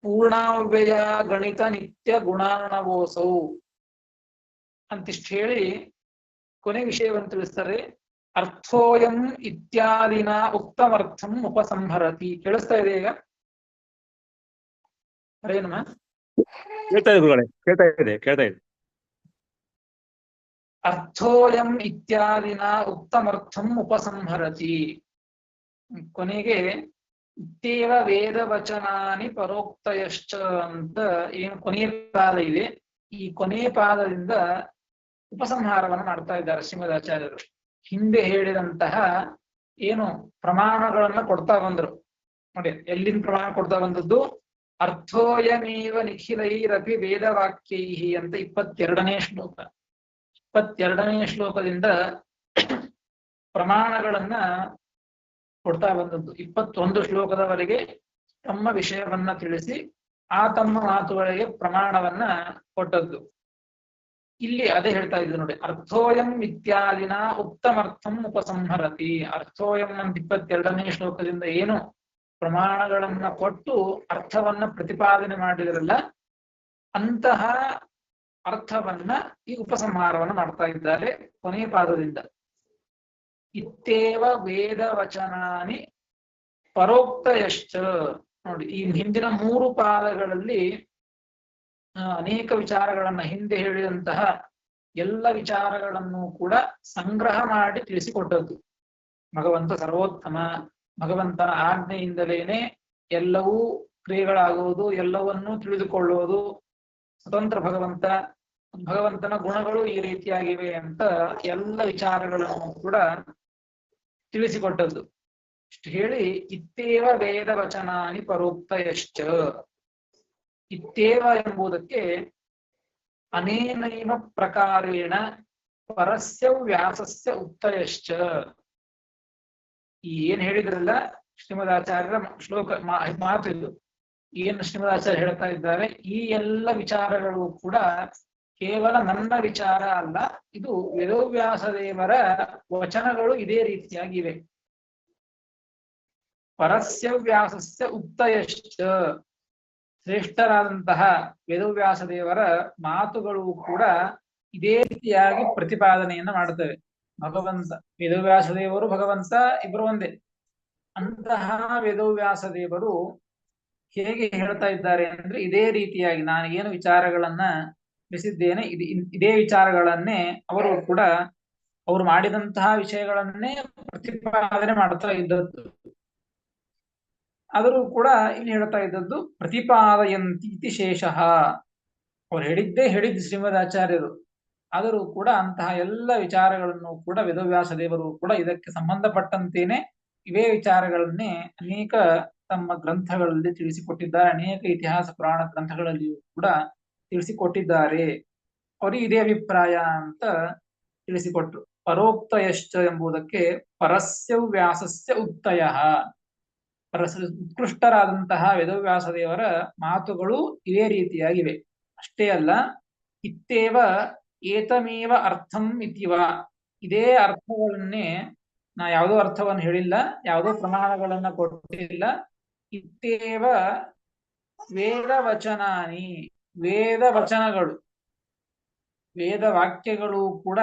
ಪೂರ್ಣಾವ್ಯಯ ಗಣಿತ ನಿತ್ಯ ಗುಣಾರ್ಣವೋಸೌ ಅಂತಿಷ್ಟು ಹೇಳಿ ಕೊನೆ ವಿಷಯವನ್ನು ತಿಳಿಸ್ತಾರೆ. ಅರ್ಥೋಯಂ ಇತ್ಯಾದಿನ ಉಕ್ತಮರ್ಥಂ ಉಪಸಂಹರತಿ. ಕೇಳಿಸ್ತಾ ಇದೆ ಈಗ? ಹರೇನಮ್ಮ? ಕೇಳ್ತಾ ಇದೆ ಗುರುಗಳೇ, ಕೇಳ್ತಾ ಇದೆ. ಅರ್ಥೋಯಂ ಇತ್ಯಾದಿನ ಉಕ್ತಮರ್ಥಂ ಉಪಸಂಹರತಿ. ಕೊನೆಗೆ ಇತ್ಯೇವ ವೇದವಚನಾನಿ ಪರೋಕ್ತಯಶ್ಚ ಅಂತ ಏನು ಕೊನೆಯ ಪಾದ ಇದೆ, ಈ ಕೊನೆಯ ಪಾದದಿಂದ ಉಪಸಂಹಾರವನ್ನು ಮಾಡ್ತಾ ಇದ್ದಾರೆ ಶ್ರೀಮದಾಚಾರ್ಯರು. ಹಿಂದೆ ಹೇಳಿದಂತಹ ಏನು ಪ್ರಮಾಣಗಳನ್ನ ಕೊಡ್ತಾ ಬಂದ್ರು ನೋಡಿ. ಎಲ್ಲಿನ ಪ್ರಮಾಣ ಕೊಡ್ತಾ ಬಂದದ್ದು? ಅರ್ಥೋಯಮೇವ ನಿಖಿಲೈರಪಿ ವೇದವಾಕ್ಯೈ ಅಂತ 22ನೇ ಶ್ಲೋಕ. 22ನೇ ಶ್ಲೋಕದಿಂದ ಪ್ರಮಾಣಗಳನ್ನ ಕೊಡ್ತಾ ಬಂದದ್ದು. 21 ಶ್ಲೋಕದವರೆಗೆ ತಮ್ಮ ವಿಷಯವನ್ನ ತಿಳಿಸಿ ಆ ತಮ್ಮ ಮಾತುಗಳಿಗೆ ಪ್ರಮಾಣವನ್ನ ಕೊಟ್ಟದ್ದು. ಇಲ್ಲಿ ಅದೇ ಹೇಳ್ತಾ ಇದ್ದು ನೋಡಿ. ಅರ್ಥೋಯಂ ಇತ್ಯಾದಿನ ಉತ್ತಮರ್ಥಂ ಉಪಸಂಹರತಿ. ಅರ್ಥೋಯಂ ಅಂತ 22ನೇ ಶ್ಲೋಕದಿಂದ ಏನು ಪ್ರಮಾಣಗಳನ್ನ ಕೊಟ್ಟು ಅರ್ಥವನ್ನ ಪ್ರತಿಪಾದನೆ ಮಾಡಿದ್ರಲ್ಲ, ಅಂತಹ ಅರ್ಥವನ್ನ ಈ ಉಪಸಂಹಾರವನ್ನ ಮಾಡ್ತಾ ಇದ್ದಾರೆ ಕೊನೆಯ ಪಾದದಿಂದ. ಇತ್ತೇವ ವೇದವಚನಾನಿ ಪರೋಕ್ತಯಶ್ಚ. ನೋಡಿ, ಈ ಹಿಂದಿನ 3 ಪಾದಗಳಲ್ಲಿ ಅನೇಕ ವಿಚಾರಗಳನ್ನ, ಹಿಂದೆ ಹೇಳಿದಂತಹ ಎಲ್ಲ ವಿಚಾರಗಳನ್ನು ಕೂಡ ಸಂಗ್ರಹ ಮಾಡಿ ತಿಳಿಸಿಕೊಟ್ಟದ್ದು. ಭಗವಂತ ಸರ್ವೋತ್ತಮ, ಭಗವಂತನ ಆಜ್ಞೆಯಿಂದಲೇನೆ ಎಲ್ಲವೂ ಕ್ರಿಯೆಗಳಾಗುವುದು, ಎಲ್ಲವನ್ನೂ ತಿಳಿದುಕೊಳ್ಳುವುದು, ಸ್ವತಂತ್ರ ಭಗವಂತ, ಭಗವಂತನ ಗುಣಗಳು ಈ ರೀತಿಯಾಗಿವೆ ಅಂತ ಎಲ್ಲ ವಿಚಾರಗಳನ್ನು ಕೂಡ ತಿಳಿಸಿಕೊಟ್ಟದ್ದು. ಇಷ್ಟು ಹೇಳಿ ಇತ್ತೇವ ವೇದವಚನಾನಿ ಪರೋಕ್ತಯಶ್ಚ. ಇತ್ತೇವ ಎಂಬುದಕ್ಕೆ ಅನೇನೈವ ಪ್ರಕಾರೇಣ ಪರಸ್ಯ ವ್ಯಾಸಸ್ಯ ಉಕ್ತಯಶ್ಚ. ಈ ಏನ್ ಹೇಳಿದ್ರಲ್ಲ ಶ್ರೀಮದಾಚಾರ್ಯರ ಶ್ಲೋಕ ಮಾತು ಇದು. ಏನು ಶ್ರೀಮದಾಚಾರ್ಯ ಹೇಳ್ತಾ ಇದ್ದಾರೆ, ಈ ಎಲ್ಲ ವಿಚಾರಗಳು ಕೂಡ ಕೇವಲ ನನ್ನ ವಿಚಾರ ಅಲ್ಲ, ಇದು ವೇದವ್ಯಾಸ ದೇವರ ವಚನಗಳು ಇದೇ ರೀತಿಯಾಗಿವೆ. ಪರಸ್ಯ ವ್ಯಾಸಸ್ಯ ಉಕ್ತಯಶ್ಚ. ಶ್ರೇಷ್ಠರಾದಂತಹ ವೇದವ್ಯಾಸ ದೇವರ ಮಾತುಗಳು ಕೂಡ ಇದೇ ರೀತಿಯಾಗಿ ಪ್ರತಿಪಾದನೆಯನ್ನ ಮಾಡುತ್ತವೆ. ಭಗವಂತ, ವೇದವ್ಯಾಸ ದೇವರು ಭಗವಂತ ಇಬ್ಬರು ಒಂದೇ. ಅಂತಹ ವೇದವ್ಯಾಸ ದೇವರು ಹೇಗೆ ಹೇಳ್ತಾ ಇದ್ದಾರೆ ಅಂದ್ರೆ, ಇದೇ ರೀತಿಯಾಗಿ ನಾನು ಏನು ವಿಚಾರಗಳನ್ನ ತಿಳಿಸಿದ್ದೇನೆ, ಇದೇ ವಿಚಾರಗಳನ್ನೇ ಅವರು ಕೂಡ ಅವರು ಮಾಡಿದಂತಹ ವಿಷಯಗಳನ್ನೇ ಪ್ರತಿಪಾದನೆ ಮಾಡ್ತಾ ಇದ್ದದ್ದು. ಆದರೂ ಕೂಡ ಇಲ್ಲಿ ಹೇಳ್ತಾ ಇದ್ದದ್ದು ಪ್ರತಿಪಾದಯಂತಿ ಇತಿ ಶೇಷಃ. ಅವ್ರು ಹೇಳಿದ್ದು ಶ್ರೀಮದಾಚಾರ್ಯರು. ಆದರೂ ಕೂಡ ಅಂತಹ ಎಲ್ಲ ವಿಚಾರಗಳನ್ನು ಕೂಡ ವೇದವ್ಯಾಸ ದೇವರು ಕೂಡ ಇದಕ್ಕೆ ಸಂಬಂಧಪಟ್ಟಂತೇನೆ ಇವೇ ವಿಚಾರಗಳನ್ನೇ ಅನೇಕ ತಮ್ಮ ಗ್ರಂಥಗಳಲ್ಲಿ ತಿಳಿಸಿಕೊಟ್ಟಿದ್ದಾರೆ. ಅನೇಕ ಇತಿಹಾಸ ಪುರಾಣ ಗ್ರಂಥಗಳಲ್ಲಿಯೂ ಕೂಡ ತಿಳಿಸಿಕೊಟ್ಟಿದ್ದಾರೆ. ಅವರಿಗೆ ಇದೇ ಅಭಿಪ್ರಾಯ ಅಂತ ತಿಳಿಸಿಕೊಟ್ರು. ಪರೋಕ್ತಯಶ್ಚ ಎಂಬುದಕ್ಕೆ ಪರಸ್ಯ ವ್ಯಾಸಸ್ಯ ಉಕ್ತಯ. ಉತ್ಕೃಷ್ಟರಾದಂತಹ ವೇದವ್ಯಾಸ ದೇವರ ಮಾತುಗಳು ಇದೇ ರೀತಿಯಾಗಿವೆ. ಅಷ್ಟೇ ಅಲ್ಲ, ಇತ್ತೇವ ಏತಮೇವ ಅರ್ಥಂ ಇತಿವ. ಇದೇ ಅರ್ಥಗಳನ್ನೇ, ನಾ ಯಾವುದೋ ಅರ್ಥವನ್ನು ಹೇಳಿಲ್ಲ, ಯಾವುದೋ ಪ್ರಮಾಣಗಳನ್ನ ಕೊಟ್ಟಿಲ್ಲ. ಇತ್ತೇವ ವೇದವಚನಾನಿ. ವೇದ ವಚನಗಳು, ವೇದ ವಾಕ್ಯಗಳು ಕೂಡ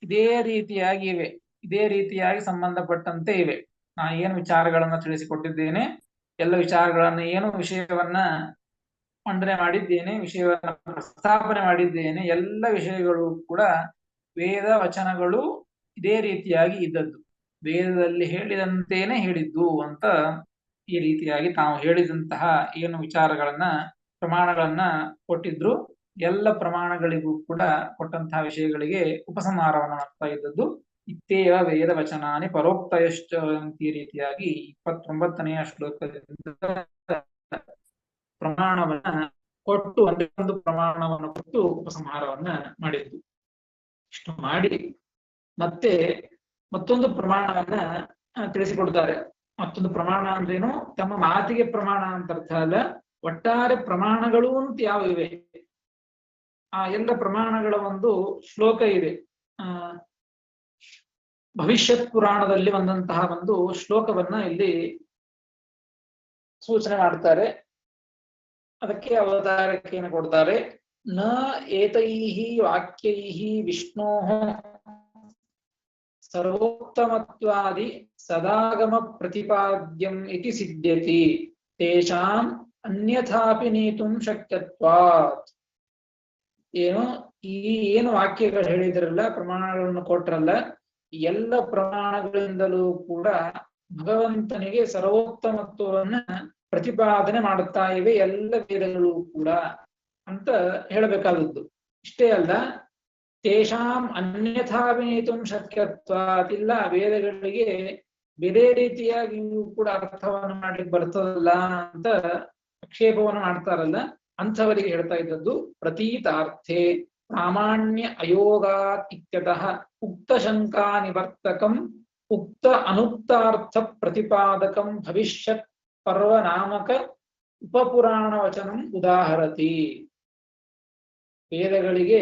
ಇದೇ ರೀತಿಯಾಗಿವೆ, ಇದೇ ರೀತಿಯಾಗಿ ಸಂಬಂಧಪಟ್ಟಂತೆ ಇವೆ. ನಾನು ಏನು ವಿಚಾರಗಳನ್ನ ತಿಳಿಸಿಕೊಟ್ಟಿದ್ದೇನೆ, ಎಲ್ಲ ವಿಚಾರಗಳನ್ನ ಏನು ವಿಷಯವನ್ನ ಮಂಡನೆ ಮಾಡಿದ್ದೇನೆ, ವಿಷಯವನ್ನ ಪ್ರಸ್ತಾಪನೆ ಮಾಡಿದ್ದೇನೆ, ಎಲ್ಲ ವಿಷಯಗಳು ಕೂಡ ವೇದ ವಚನಗಳು ಇದೇ ರೀತಿಯಾಗಿ ಇದ್ದದ್ದು, ವೇದದಲ್ಲಿ ಹೇಳಿದಂತೇನೆ ಹೇಳಿದ್ದು ಅಂತ ಈ ರೀತಿಯಾಗಿ ತಾವು ಹೇಳಿದಂತಹ ಏನು ವಿಚಾರಗಳನ್ನ ಪ್ರಮಾಣಗಳನ್ನ ಕೊಟ್ಟಿದ್ರು, ಎಲ್ಲ ಪ್ರಮಾಣಗಳಿಗೂ ಕೂಡ ಕೊಟ್ಟಂತಹ ವಿಷಯಗಳಿಗೆ ಉಪಸಂಹಾರವನ್ನು ಮಾಡ್ತಾ ಇದ್ದದ್ದು. ಇತ್ತೇವ ವೇದ ವಚನಾನಿ ಪರೋಕ್ತಯಶ್ಚ ಅಂತ ಈ ರೀತಿಯಾಗಿ 29ನೆಯ ಶ್ಲೋಕದಿಂದ ಪ್ರಮಾಣವನ್ನ ಕೊಟ್ಟು ಒಂದು ಪ್ರಮಾಣವನ್ನು ಕೊಟ್ಟು ಉಪಸಂಹಾರವನ್ನ ಮಾಡಿದ್ದು. ಇಷ್ಟು ಮಾಡಿ ಮತ್ತೆ ಮತ್ತೊಂದು ಪ್ರಮಾಣವನ್ನ ತಿಳಿಸಿಕೊಡ್ತಾರೆ. ಮತ್ತೊಂದು ಪ್ರಮಾಣ ಅಂದ್ರೇನು, ತಮ್ಮ ಮಾತಿಗೆ ಪ್ರಮಾಣ ಅಂತ ಅರ್ಥ ಅಲ್ಲ, ಒಟ್ಟಾರೆ ಪ್ರಮಾಣಗಳು ಅಂತ ಯಾವ ಇವೆ ಆ ಎಲ್ಲ ಪ್ರಮಾಣಗಳ ಒಂದು ಶ್ಲೋಕ ಇದೆ. ಭವಿಷ್ಯತ್ ಪುರಾಣದಲ್ಲಿ ಬಂದಂತಹ ಒಂದು ಶ್ಲೋಕವನ್ನ ಇಲ್ಲಿ ಸೂಚನೆ ಮಾಡ್ತಾರೆ. ಅದಕ್ಕೆ ಅವತಾರಕ್ಕೆಯನ್ನು ಕೊಡ್ತಾರೆ. ನ ಏತೈಹಿ ವಾಕ್ಯೈಹಿ ವಿಷ್ಣೋಃ ಸರ್ವೋತ್ತಮತ್ವಾದಿ ಸದಾಗಮ ಪ್ರತಿಪಾದ್ಯಂ ಇತಿ ಸಿದ್ಧ್ಯತಿ ತೇಷಾಂ ಅನ್ಯಥಾಪಿ ನೀತುಂ ಶಕ್ಯತ್ವಾತ್. ಏನು ಈ ಏನು ವಾಕ್ಯಗಳು ಹೇಳಿದ್ರಲ್ಲ, ಪ್ರಮಾಣಗಳನ್ನು ಕೊಟ್ರಲ್ಲ, ಎಲ್ಲ ಪ್ರಮಾಣಗಳಿಂದಲೂ ಕೂಡ ಭಗವಂತನಿಗೆ ಸರ್ವೋತ್ತಮತ್ವವನ್ನ ಪ್ರತಿಪಾದನೆ ಮಾಡುತ್ತಾ ಇವೆ ಎಲ್ಲ ವೇದಗಳು ಕೂಡ ಅಂತ ಹೇಳಬೇಕಾದದ್ದು. ಇಷ್ಟೇ ಅಲ್ಲ, ತೇಷಾಂ ಅನ್ಯಥಾಭಿನೇತುಂ ಶಕ್ಯತ್ವಾತಿಲ್ಲ, ವೇದಗಳಿಗೆ ಬೇರೆ ರೀತಿಯಾಗಿಯೂ ಕೂಡ ಅರ್ಥವನ್ನು ಮಾಡ್ಲಿಕ್ಕೆ ಬರ್ತದಲ್ಲ ಅಂತ ಆಕ್ಷೇಪವನ್ನು ಮಾಡ್ತಾರಲ್ಲ, ಅಂಥವರಿಗೆ ಹೇಳ್ತಾ ಇದ್ದದ್ದು. ಪ್ರತೀತಾರ್ಥೆ ಪ್ರಾಮಾಣ್ಯ ಅಯೋಗಾತ್ ಇತ್ಯತಃ ಉಕ್ತ ಶಂಕಾ ನಿವರ್ತಕಂ ಉಕ್ತ ಅನುಕ್ತಾರ್ಥ ಪ್ರತಿಪಾದಕಂ ಭವಿಷ್ಯತ್ ಪರ್ವ ನಾಮಕ ಉಪಪುರಾಣ ವಚನಂ ಉದಾಹರತಿ. ವೇದಗಳಿಗೆ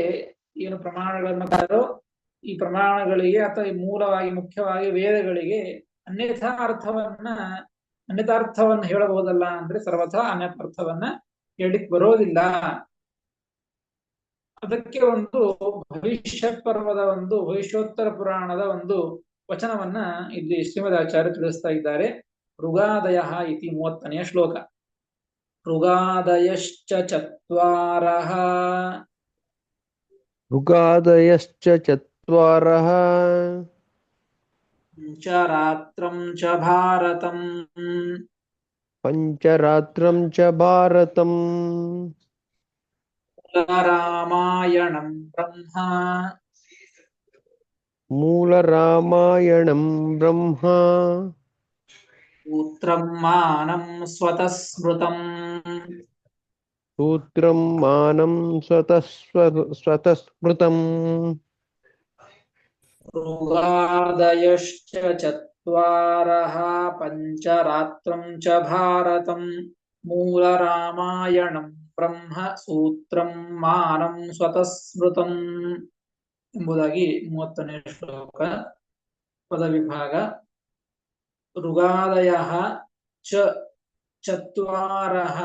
ಏನು ಪ್ರಮಾಣಗಳನ್ನು ಕಾರೋ, ಈ ಪ್ರಮಾಣಗಳಿಗೆ ಅಥವಾ ಮೂಲವಾಗಿ ಮುಖ್ಯವಾಗಿ ವೇದಗಳಿಗೆ ಅನ್ಯಥಾರ್ಥವನ್ನ ಹೇಳಬಹುದಲ್ಲ ಅಂದ್ರೆ ಸರ್ವಥಾ ಅನ್ಯಥಾರ್ಥವನ್ನ ಹೇಳಿಕ್ ಬರೋದಿಲ್ಲ. ಅದಕ್ಕೆ ಒಂದು ಭವಿಷ್ಯ ಪರ್ವದ ಒಂದು ಭವಿಷ್ಯೋತ್ತರ ಪುರಾಣದ ಒಂದು ವಚನವನ್ನ ಇಲ್ಲಿ ಶ್ರೀಮದಾಚಾರ್ಯ ತಿಳಿಸ್ತಾ ಇದ್ದಾರೆ. ಋಗಾದಯ ಇತಿ 30ನೆಯ ಶ್ಲೋಕ. ಋಗಾದಯಶ್ಚ ಚತ್ವಾರಃ ಋಗಾದಯಶ್ಚ ಚತ್ವಾರಃ ಪಂಚರಾತ್ರಂ ಚ ಭಾರತಂ ಪಂಚರಾತ್ರಂ ಚ ಭಾರತಂ ರಾಮಾಯಣಂ ಬ್ರಹ್ಮ ಮೂಲ ರಾಮಾಯಣಂ ಬ್ರಹ್ಮ ಸೂತ್ರಂ ಮಾನಂ ಸ್ವತಃ ಸ್ಮೃತಂ ಸೂತ್ರಂ ಮಾನಂ ಸ್ವತಃ ಸ್ಮೃತಂ ಋಗಾದಯಶ್ಚ ಚತ್ವಾರಃ ಪಂಚರಾತ್ರಂ ಚ ಭಾರತಂ ಮೂಲ ರಾಮಾಯಣಂ ಬ್ರಹ್ಮ ಸೂತ್ರಂ ಮಾನಂ ಸ್ವತಃ ಸ್ಮೃತಂ ಎಂಬುದಾಗಿ 30ನೇ ಶ್ಲೋಕ ಪದವಿಭಾಗ. ಋಗಾದಯಃ ಚ ಚತ್ವಾರಃ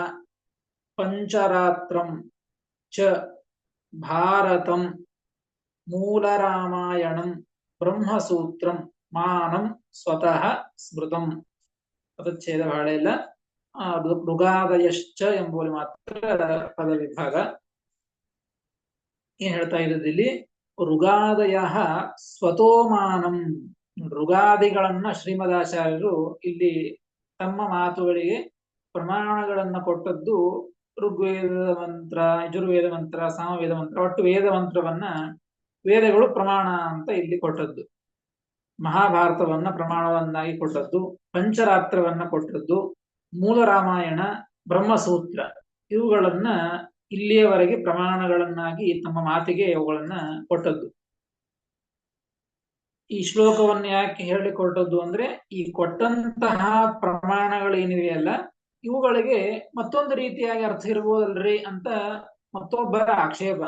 ಪಂಚರಾತ್ರಂ ಚ ಭಾರತಂ ಮೂಲ ರಾಮಾಯಣಂ ಬ್ರಹ್ಮಸೂತ್ರಂ ಮಾನಂ ಸ್ವತಃ ಸ್ಮೃತಂ. ಪದಚ್ಛೇದ ಬಹಳ ಇಲ್ಲ. ಋಗಾದಯಶ್ಚ ಎಂಬುವಲ್ಲಿ ಮಾತ್ರ ಪದವಿಭಾಗ. ಏನ್ ಹೇಳ್ತಾ ಇರೋದು ಇಲ್ಲಿ? ಋಗಾದಯ ಸ್ವತೋಮಾನಂ. ಋಗಾದಿಗಳನ್ನ ಶ್ರೀಮದಾಚಾರ್ಯರು ಇಲ್ಲಿ ತಮ್ಮ ಮಾತುಗಳಿಗೆ ಪ್ರಮಾಣಗಳನ್ನ ಕೊಟ್ಟದ್ದು ಋಗ್ವೇದದ ಮಂತ್ರ, ಯಜುರ್ವೇದ ಮಂತ್ರ, ಸಾಮವೇದ ಮಂತ್ರ, ಒಟ್ಟು ವೇದ ಮಂತ್ರವನ್ನ ವೇದಗಳು ಪ್ರಮಾಣ ಅಂತ ಇಲ್ಲಿ ಕೊಟ್ಟದ್ದು. ಮಹಾಭಾರತವನ್ನ ಪ್ರಮಾಣವನ್ನಾಗಿ ಕೊಟ್ಟದ್ದು, ಪಂಚರಾತ್ರವನ್ನ ಕೊಟ್ಟದ್ದು, ಮೂಲ ರಾಮಾಯಣ, ಬ್ರಹ್ಮಸೂತ್ರ ಇವುಗಳನ್ನ ಇಲ್ಲಿಯವರೆಗೆ ಪ್ರಮಾಣಗಳನ್ನಾಗಿ ತಮ್ಮ ಮಾತಿಗೆ ಅವುಗಳನ್ನ ಕೊಟ್ಟದ್ದು. ಈ ಶ್ಲೋಕವನ್ನು ಯಾಕೆ ಹೇಳಿಕೊಟ್ಟದ್ದು ಅಂದ್ರೆ, ಈ ಕೊಟ್ಟಂತಹ ಪ್ರಮಾಣಗಳೇನಿವೆಯಲ್ಲ ಇವುಗಳಿಗೆ ಮತ್ತೊಂದು ರೀತಿಯಾಗಿ ಅರ್ಥ ಇರ್ಬೋದಲ್ರಿ ಅಂತ ಮತ್ತೊಬ್ಬರ ಆಕ್ಷೇಪ.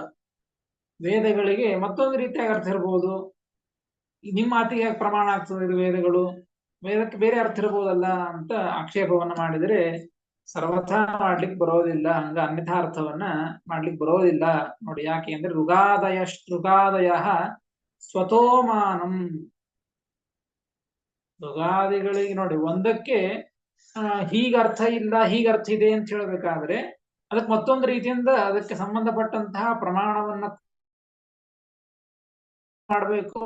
ವೇದಗಳಿಗೆ ಮತ್ತೊಂದು ರೀತಿಯಾಗಿ ಅರ್ಥ ಇರ್ಬೋದು, ನಿಮ್ಮ ಮಾತಿಗೆ ಯಾಕೆ ಪ್ರಮಾಣ ಆಗ್ತದೆ ಇದು ವೇದಗಳು, ವೇದಕ್ಕೆ ಬೇರೆ ಅರ್ಥ ಇರ್ಬೋದಲ್ಲ ಅಂತ ಆಕ್ಷೇಪವನ್ನ ಮಾಡಿದರೆ ಸರ್ವಥಾ ಮಾಡ್ಲಿಕ್ಕೆ ಬರೋದಿಲ್ಲ. ಹಂಗ ಅನ್ಯಥಾ ಅರ್ಥವನ್ನ ಮಾಡ್ಲಿಕ್ಕೆ ಬರೋದಿಲ್ಲ. ನೋಡಿ ಯಾಕೆ ಅಂದ್ರೆ ಋಗಾದಯ ಸ್ವತೋಮಾನಂ. ಋಗಾದಿಗಳಿಗೆ ನೋಡಿ ಒಂದಕ್ಕೆ ಹೀಗ ಅರ್ಥ ಇಲ್ಲ ಹೀಗ ಅರ್ಥ ಇದೆ ಅಂತ ಹೇಳ್ಬೇಕಾದ್ರೆ ಅದಕ್ಕೆ ಮತ್ತೊಂದು ರೀತಿಯಿಂದ ಅದಕ್ಕೆ ಸಂಬಂಧಪಟ್ಟಂತಹ ಪ್ರಮಾಣವನ್ನ ಮಾಡ್ಬೇಕು,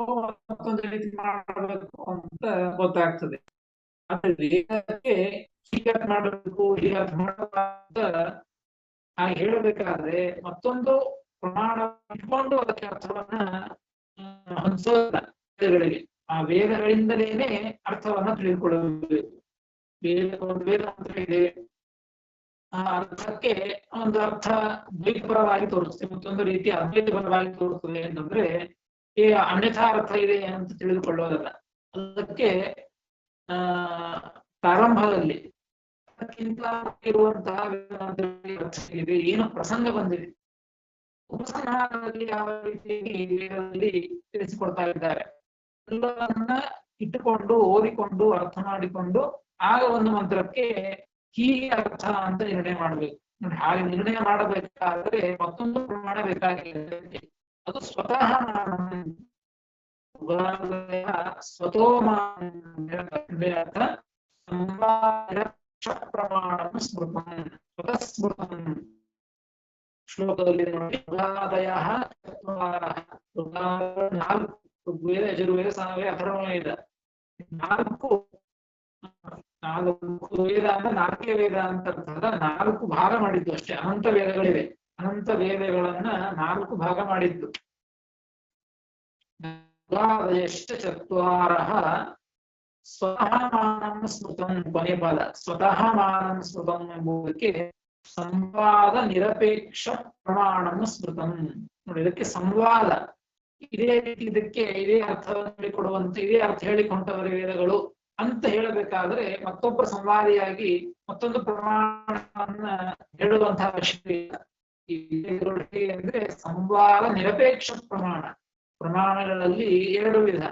ಮತ್ತೊಂದು ರೀತಿ ಮಾಡಬೇಕು ಅಂತ ಗೊತ್ತಾಗ್ತದೆ. ಆದ್ರೆ ವೇದಕ್ಕೆ ಹೀಗೆ ಅರ್ಥ ಮಾಡಬೇಕು, ಹೀಗೆ ಅರ್ಥ ಮಾಡಬೇಕು ಅಂತ ಹಾಗೆ ಹೇಳಬೇಕಾದ್ರೆ ಮತ್ತೊಂದು ಪ್ರಮಾಣ ಇಟ್ಕೊಂಡು ಅದಕ್ಕೆ ಅರ್ಥವನ್ನ ಹೊಂದಿಸೋಲ್ಲ ವೇದಗಳಿಗೆ. ಆ ವೇದಗಳಿಂದಲೇನೆ ಅರ್ಥವನ್ನ ತಿಳಿದುಕೊಳ್ಳಬೇಕು. ಒಂದು ವೇದ ಮಂತ್ರ ಇದೆ, ಆ ಅರ್ಥಕ್ಕೆ ಒಂದು ಅರ್ಥ ದ್ವೈತಪರವಾಗಿ ತೋರಿಸ್ತದೆ, ಮತ್ತೊಂದು ರೀತಿ ಅದ್ವೈತಪರವಾಗಿ ತೋರಿಸ್ತದೆ ಅಂತಂದ್ರೆ ಈ ಅನ್ಯಥಾ ಅರ್ಥ ಇದೆ ಅಂತ ತಿಳಿದುಕೊಳ್ಳೋದಲ್ಲ. ಅದಕ್ಕೆ ಪ್ರಾರಂಭದಲ್ಲಿ ಅದಕ್ಕಿಂತ ಇರುವಂತಹ ಅರ್ಥ ಇದೆ, ಏನು ಪ್ರಸಂಗ ಬಂದಿದೆ, ಉಪಸಂಹಾರದಲ್ಲಿ ಯಾವ ರೀತಿಯಾಗಿ ವೇದದಲ್ಲಿ ತಿಳಿಸಿಕೊಡ್ತಾ ಇದ್ದಾರೆ ಎಲ್ಲವನ್ನ ಇಟ್ಟುಕೊಂಡು ಓದಿಕೊಂಡು ಅರ್ಥ ಮಾಡಿಕೊಂಡು ಆಗ ಒಂದು ಮಂತ್ರಕ್ಕೆ ಹೀಗೆ ಅರ್ಥ ಅಂತ ನಿರ್ಣಯ ಮಾಡಬೇಕು. ನೋಡಿ, ಹಾಗೆ ನಿರ್ಣಯ ಮಾಡಬೇಕಾದ್ರೆ ಮತ್ತೊಂದು ಪ್ರಮಾಣ ಬೇಕಾಗಿದೆ. ಅದು ಸ್ವತಃ ಪ್ರಮಾಣ ಸ್ಮೃತಂ ಸ್ವತಃ ಸ್ಮೃತಂ. ಶ್ಲೋಕದಲ್ಲಿ ನೋಡಿ, ನಾಲ್ಕು ಋಗ್ವೇದ, ಯಜುರ್ವೇದ, ಸಾಮವೇದ, ಅಥರ್ವವೇದ, ನಾಲ್ಕು ವೇದ ಅಂದ್ರೆ ನಾಲ್ಕೇ ವೇದ ಅಂತ ಅರ್ಥದ ನಾಲ್ಕು ಭಾಗ ಮಾಡಿದ್ದು ಅಷ್ಟೇ. ಅನಂತ ವೇದಗಳಿವೆ, ಅನಂತ ವೇದಗಳನ್ನ ನಾಲ್ಕು ಭಾಗ ಮಾಡಿದ್ದು. ಚತ್ವಾರ ಸ್ವತಃ ಮಾನಂ ಸ್ಮೃತಂ, ಕೊನೆ ಪದ ಸ್ವತಃ ಮಾನಂ ಸ್ಮೃತಂ ಎಂಬುದಕ್ಕೆ ಸಂವಾದ ನಿರಪೇಕ್ಷ ಪ್ರಮಾಣಂ ಸ್ಮೃತಂ. ನೋಡಿ, ಇದಕ್ಕೆ ಸಂವಾದ ಇದೇ ರೀತಿ, ಇದಕ್ಕೆ ಇದೇ ಅರ್ಥವನ್ನು ಕೊಡುವಂತೆ ಇದೇ ಅರ್ಥ ಹೇಳಿಕೊಂಡವರ ವೇದಗಳು ಅಂತ ಹೇಳಬೇಕಾದ್ರೆ ಮತ್ತೊಬ್ಬ ಸಂವಾದಿಯಾಗಿ ಮತ್ತೊಂದು ಪ್ರಮಾಣವನ್ನ ಹೇಳುವಂತಹ ಅವಶ್ಯಕತೆ ಇಲ್ಲ. ಅಂದ್ರೆ ಸಂವಾದ ನಿರಪೇಕ್ಷ ಪ್ರಮಾಣ. ಪ್ರಮಾಣಗಳಲ್ಲಿ ಎರಡು ವಿಧ,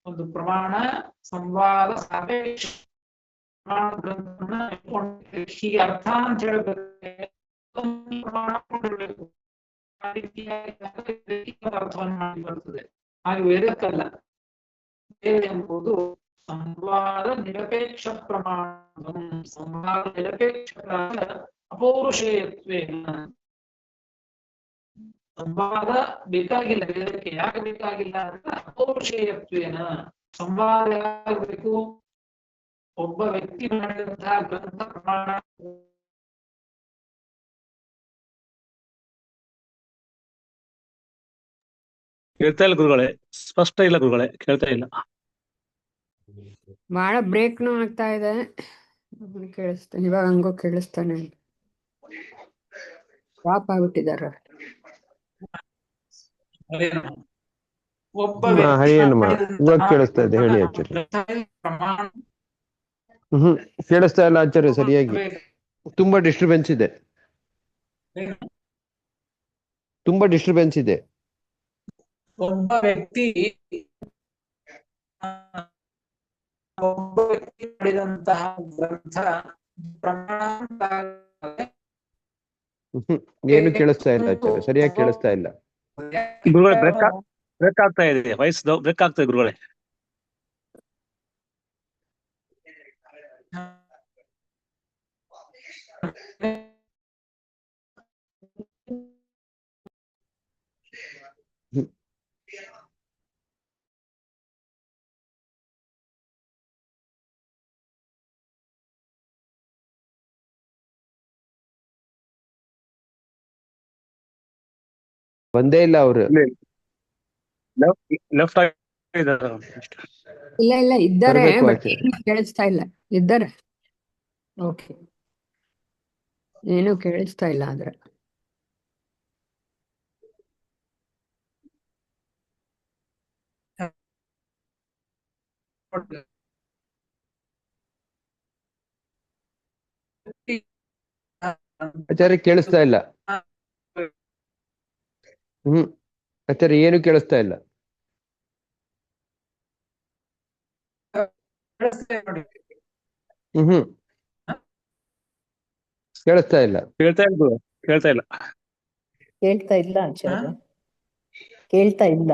ಒಂದು ಪ್ರಮಾಣ ಸಂವಾದ ಸಾಪೇಕ್ಷ ಪ್ರಮಾಣ. ಹೀಗೆ ಅರ್ಥ ಅಂತ ಹೇಳಬೇಕು, ಆ ರೀತಿಯಾಗಿ ಅರ್ಥವನ್ನು ಮಾಡಿ ಬರ್ತದೆ. ಹಾಗೆ ವೇದಕ್ಕಲ್ಲ, ವೇದ ಎಂಬುದು ಸಂವಾದ ನಿರಪೇಕ್ಷ ಪ್ರಮಾಣ. ಸಂವಾದ ನಿರಪೇಕ್ಷ ಅಪೌರುಷೇಯತ್ವೇನ. ಸಂವಾದ ಬೇಕಾಗಿಲ್ಲ ವೇದಕ್ಕೆ. ಯಾಕೆ ಬೇಕಾಗಿಲ್ಲ ಅಂದ್ರೆ ಅಪೌರುಷೇಯತ್ವೇನ. ಸಂವಾದ ಯಾಗಬೇಕು, ಒಬ್ಬ ವ್ಯಕ್ತಿ ಮಾಡಿದಂತಹ ಗ್ರಂಥ ಪ್ರಮಾಣ. ಕೇಳ್ತಾ ಇಲ್ಲ ಗುರುಗಳೇ, ಸ್ಪಷ್ಟ ಇಲ್ಲ ಗುರುಗಳೇ, ಕೇಳ್ತಾ ಇಲ್ಲ. ಬಹಳ ಬ್ರೇಕ್ನು ಆಗ್ತಾ ಇದೆ. ಕೇಳಿಸ್ತಾನೆ ಇವಾಗ, ಹಂಗೋ ಕೇಳಿಸ್ತಾನೆ. ಡ್ರಾಪ್ ಆಗ್ಬಿಟ್ಟಿದಾರ. ಒಬ್ಬ ಹರಿಯಣ್ಣಮ್ಮ ಇವಾಗ ಕೇಳಿಸ್ತಾ ಇದೆ, ಹೇಳಿ ಆಚಾರ್ಯ. ಕೇಳಿಸ್ತಾ ಇಲ್ಲ ಆಚಾರ್ಯ ಸರಿಯಾಗಿ, ತುಂಬಾ ಡಿಸ್ಟರ್ಬೆನ್ಸ್ ಇದೆ, ತುಂಬಾ ಡಿಸ್ಟರ್ಬೆನ್ಸ್ ಇದೆ. ಒಬ್ಬ ವ್ಯಕ್ತಿ ಮಾಡಿದಂತಹ ಗ್ರಂಥ ಪ್ರಮಾಣ. ಏನು ಕೇಳಿಸ್ತಾ ಇಲ್ಲ ಆಚಾರ್ಯ, ಸರಿಯಾಗಿ ಕೇಳಿಸ್ತಾ ಇಲ್ಲ ಗುರುಗಳೇ. ಬ್ರೇಕ್ ಆಗ್ತಾ ಇದೆ, ವಾಯ್ಸ್ ಬ್ರೇಕ್ ಆಗ್ತಾ ಇದೆ ಗುರುಗಳೇ. ಬಂದೇ ಇಲ್ಲ ಅವರು. ಲೆಫ್ಟ್ ಇಲ್ಲ ಇಲ್ಲ ಇದ್ದಾರೆ, ಬರ್ಬೇಕು ಬಟ್ ಆಚಾರ್ಯ. ಏನು ಕೇಳಿಸ್ತಾ ಇಲ್ಲ. ಇದ್ದಾರೆ, ಓಕೆ. ಏನು ಕೇಳಿಸ್ತಾ ಇಲ್ಲ ಆದ್ರೆ. ಆಚಾರ್ಯ ಕೇಳಿಸ್ತಾ ಇಲ್ಲ. ಆಚಾರ್ಯ ಏನು ಕೇಳಿಸ್ತಾ ಇಲ್ಲ. ಕೇಳಿಸ್ತಾ ಇಲ್ಲ. ಕೇಳ್ತಾ ಇಲ್ಲ ಗುರು, ಕೇಳ್ತಾ ಇಲ್ಲ. ಕೇಳ್ತಾ ಇಲ್ಲ ಆಚಾರ್ಯ, ಕೇಳ್ತಾ ಇಲ್ಲ.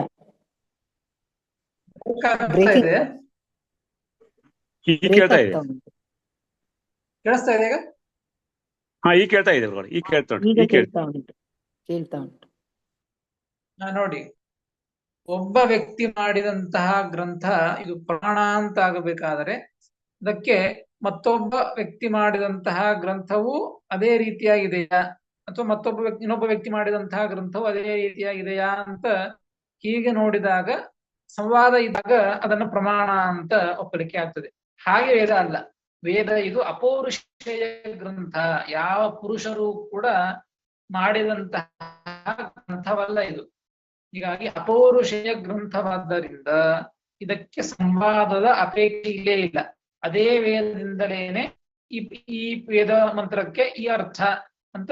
ಈಗ ಕೇಳ್ತಾ ಇದೆ. ಕೇಳಿಸ್ತಾ ಇದೆ ಈಗ? ಹಾ, ಈಗ ಕೇಳ್ತಾ ಇದೆ ಗುರುಗಳೇ, ಈಗ ಕೇಳ್ತಾ ಉಂಟು, ಈಗ ಈಗ ಕೇಳ್ತಾ ಕೇಳ್ತಾ ಉಂಟು, ಕೇಳ್ತಾ ಉಂಟು. ನೋಡಿ, ಒಬ್ಬ ವ್ಯಕ್ತಿ ಮಾಡಿದಂತಹ ಗ್ರಂಥ ಇದು ಪ್ರಮಾಣ ಅಂತ ಆಗಬೇಕಾದರೆ ಅದಕ್ಕೆ ಮತ್ತೊಬ್ಬ ವ್ಯಕ್ತಿ ಮಾಡಿದಂತಹ ಗ್ರಂಥವು ಅದೇ ರೀತಿಯಾಗಿದೆಯಾ ಅಥವಾ ಇನ್ನೊಬ್ಬ ವ್ಯಕ್ತಿ ಮಾಡಿದಂತಹ ಗ್ರಂಥವು ಅದೇ ರೀತಿಯಾಗಿದೆಯಾ ಅಂತ ಹೀಗೆ ನೋಡಿದಾಗ ಸಂವಾದ ಇದ್ದಾಗ ಅದನ್ನು ಪ್ರಮಾಣ ಅಂತ ಒಪ್ಪಲಿಕ್ಕೆ ಆಗ್ತದೆ. ಹಾಗೆ ವೇದ ಅಲ್ಲ. ವೇದ ಇದು ಅಪೌರುಷೇಯ ಗ್ರಂಥ, ಯಾವ ಪುರುಷರು ಕೂಡ ಮಾಡಿದಂತಹ ಗ್ರಂಥವಲ್ಲ ಇದು. ಹೀಗಾಗಿ ಅಪೌರುಷೇಯ ಗ್ರಂಥವಾದ್ದರಿಂದ ಇದಕ್ಕೆ ಸಂವಾದದ ಅಪೇಕ್ಷೆ ಇಲ್ಲೇ ಇಲ್ಲ. ಅದೇ ವೇದದಿಂದಲೇನೆ ಈ ವೇದ ಮಂತ್ರಕ್ಕೆ ಈ ಅರ್ಥ ಅಂತ